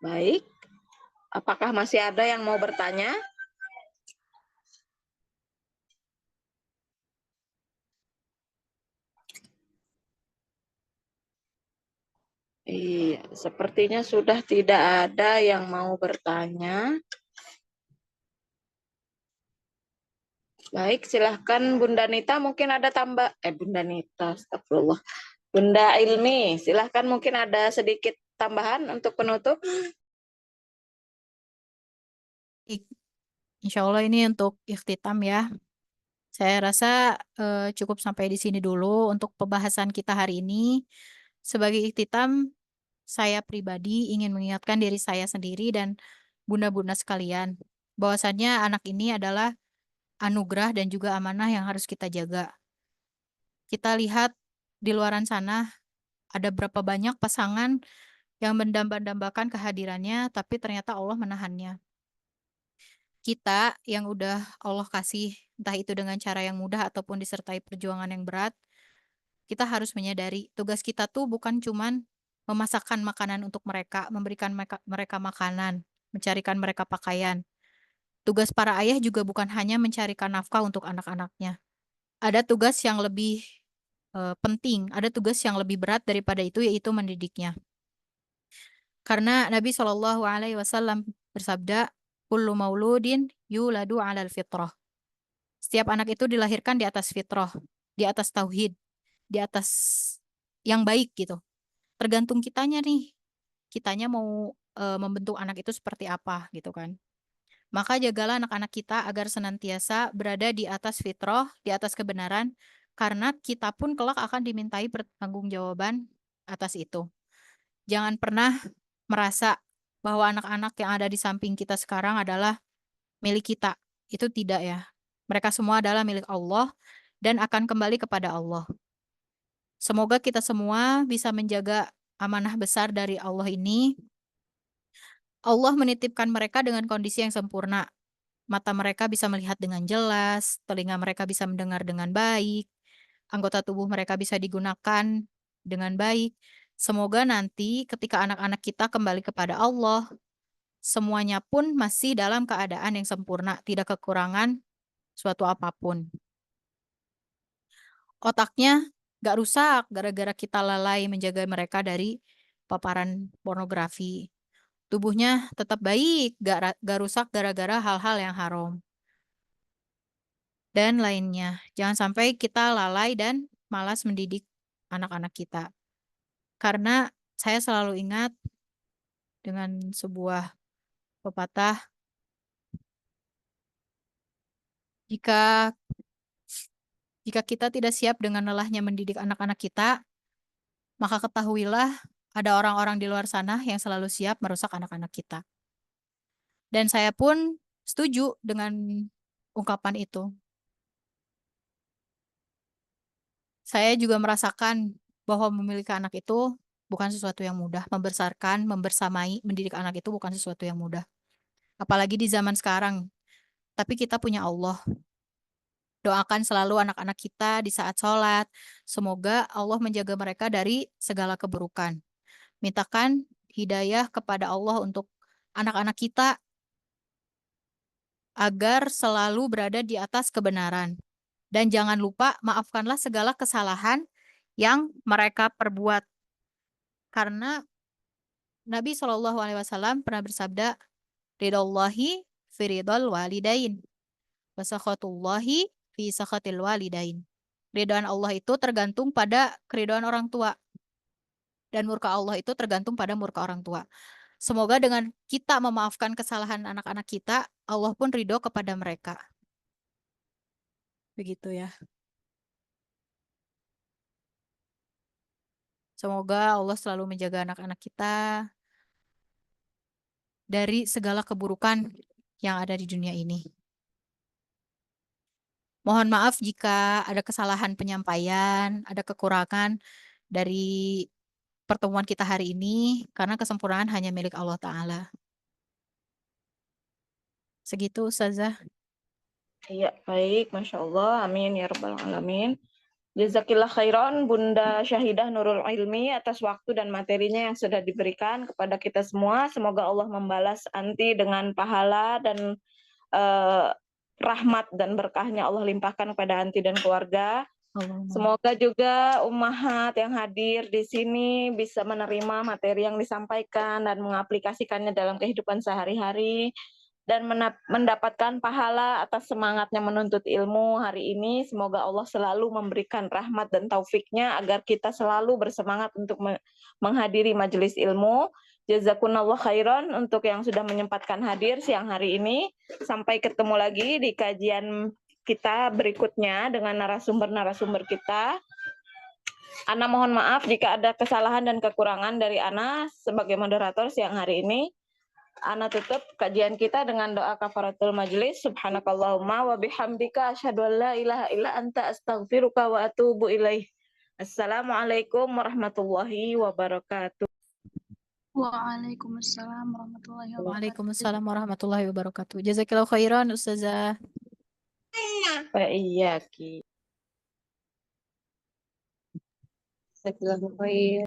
Baik. Apakah masih ada yang mau bertanya? Iya, sepertinya sudah tidak ada yang mau bertanya. Baik, silahkan Bunda Nita, mungkin ada tambah, Bunda Nita, astagfirullah. Bunda Ilmi, silahkan mungkin ada sedikit tambahan untuk penutup. Insya Allah ini untuk ikhtitam ya. Saya rasa cukup sampai di sini dulu untuk pembahasan kita hari ini. Sebagai ikhtitam, saya pribadi ingin mengingatkan diri saya sendiri dan bunda-bunda sekalian, bahwasannya anak ini adalah anugerah dan juga amanah yang harus kita jaga. Kita lihat di luaran sana ada berapa banyak pasangan yang mendamba-dambakan kehadirannya, tapi ternyata Allah menahannya. Kita yang udah Allah kasih, entah itu dengan cara yang mudah ataupun disertai perjuangan yang berat, kita harus menyadari tugas kita tuh bukan cuman memasakkan makanan untuk mereka, memberikan mereka makanan, mencarikan mereka pakaian. Tugas para ayah juga bukan hanya mencarikan nafkah untuk anak-anaknya. Ada tugas yang lebih penting, ada tugas yang lebih berat daripada itu, yaitu mendidiknya. Karena Nabi Shallallahu Alaihi Wasallam bersabda, "Kullu mauludin yuladu 'alal fitrah." Setiap anak itu dilahirkan di atas fitrah, di atas tauhid, di atas yang baik gitu. Tergantung kitanya nih, kitanya mau membentuk anak itu seperti apa gitu kan. Maka jagalah anak-anak kita agar senantiasa berada di atas fitrah, di atas kebenaran, karena kita pun kelak akan dimintai pertanggungjawaban atas itu. Jangan pernah merasa bahwa anak-anak yang ada di samping kita sekarang adalah milik kita. Itu tidak ya. Mereka semua adalah milik Allah dan akan kembali kepada Allah. Semoga kita semua bisa menjaga amanah besar dari Allah ini. Allah menitipkan mereka dengan kondisi yang sempurna. mata mereka bisa melihat dengan jelas, telinga mereka bisa mendengar dengan baik, anggota tubuh mereka bisa digunakan dengan baik. Semoga nanti ketika anak-anak kita kembali kepada Allah, semuanya pun masih dalam keadaan yang sempurna, tidak kekurangan suatu apapun. Otaknya gak rusak gara-gara kita lalai menjaga mereka dari paparan pornografi. Tubuhnya tetap baik, gak rusak gara-gara hal-hal yang haram. Dan lainnya, jangan sampai kita lalai dan malas mendidik anak-anak kita. Karena saya selalu ingat dengan sebuah pepatah, jika kita tidak siap dengan lelahnya mendidik anak-anak kita, maka ketahuilah ada orang-orang di luar sana yang selalu siap merusak anak-anak kita. Dan saya pun setuju dengan ungkapan itu. Saya juga merasakan bahwa memiliki anak itu bukan sesuatu yang mudah. Membesarkan, membersamai, mendidik anak itu bukan sesuatu yang mudah. Apalagi di zaman sekarang. Tapi kita punya Allah. Doakan selalu anak-anak kita di saat sholat. Semoga Allah menjaga mereka dari segala keburukan. Mintakan hidayah kepada Allah untuk anak-anak kita agar selalu berada di atas kebenaran. Dan jangan lupa maafkanlah segala kesalahan yang mereka perbuat. Karena Nabi SAW pernah bersabda, Ridallahi fi ridal walidain, wa sakhatullahi fi sakhatil walidain. Ridhaan Allah itu tergantung pada keridhaan orang tua. Dan murka Allah itu tergantung pada murka orang tua. Semoga dengan kita memaafkan kesalahan anak-anak kita, Allah pun ridho kepada mereka. Begitu ya. Semoga Allah selalu menjaga anak-anak kita dari segala keburukan yang ada di dunia ini. Mohon maaf jika ada kesalahan penyampaian, ada kekurangan dari pertemuan kita hari ini, karena kesempurnaan hanya milik Allah Ta'ala. Segitu, Ustazah. Iya, baik. Masya Allah. Amin. Ya Rabbal Alamin. Jazakillah khairan Bunda Syahidah Nurul Ilmi atas waktu dan materinya yang sudah diberikan kepada kita semua. Semoga Allah membalas anti dengan pahala dan rahmat dan berkahnya Allah limpahkan kepada anti dan keluarga. Semoga juga ummahat yang hadir di sini bisa menerima materi yang disampaikan dan mengaplikasikannya dalam kehidupan sehari-hari dan mendapatkan pahala atas semangatnya menuntut ilmu hari ini. Semoga Allah selalu memberikan rahmat dan taufiknya agar kita selalu bersemangat untuk menghadiri majelis ilmu. Jazakumullah khairan untuk yang sudah menyempatkan hadir siang hari ini. Sampai ketemu lagi di kajian kita berikutnya dengan narasumber-narasumber kita. Ana mohon maaf jika ada kesalahan dan kekurangan dari Ana sebagai moderator siang hari ini. Ana tutup kajian kita dengan doa kafaratul majlis. Subhanakallahumma wa bihamdika asyhadu an la ilaha illa anta astaghfiruka wa atubu ilaih. Assalamualaikum warahmatullahi wabarakatuh. Waalaikumsalam warahmatullahi wabarakatuh. Waalaikumsalam warahmatullahi wabarakatuh. Jazakillahu khairan, Ustazah. Wa iyyaki. Jazakallahu khair.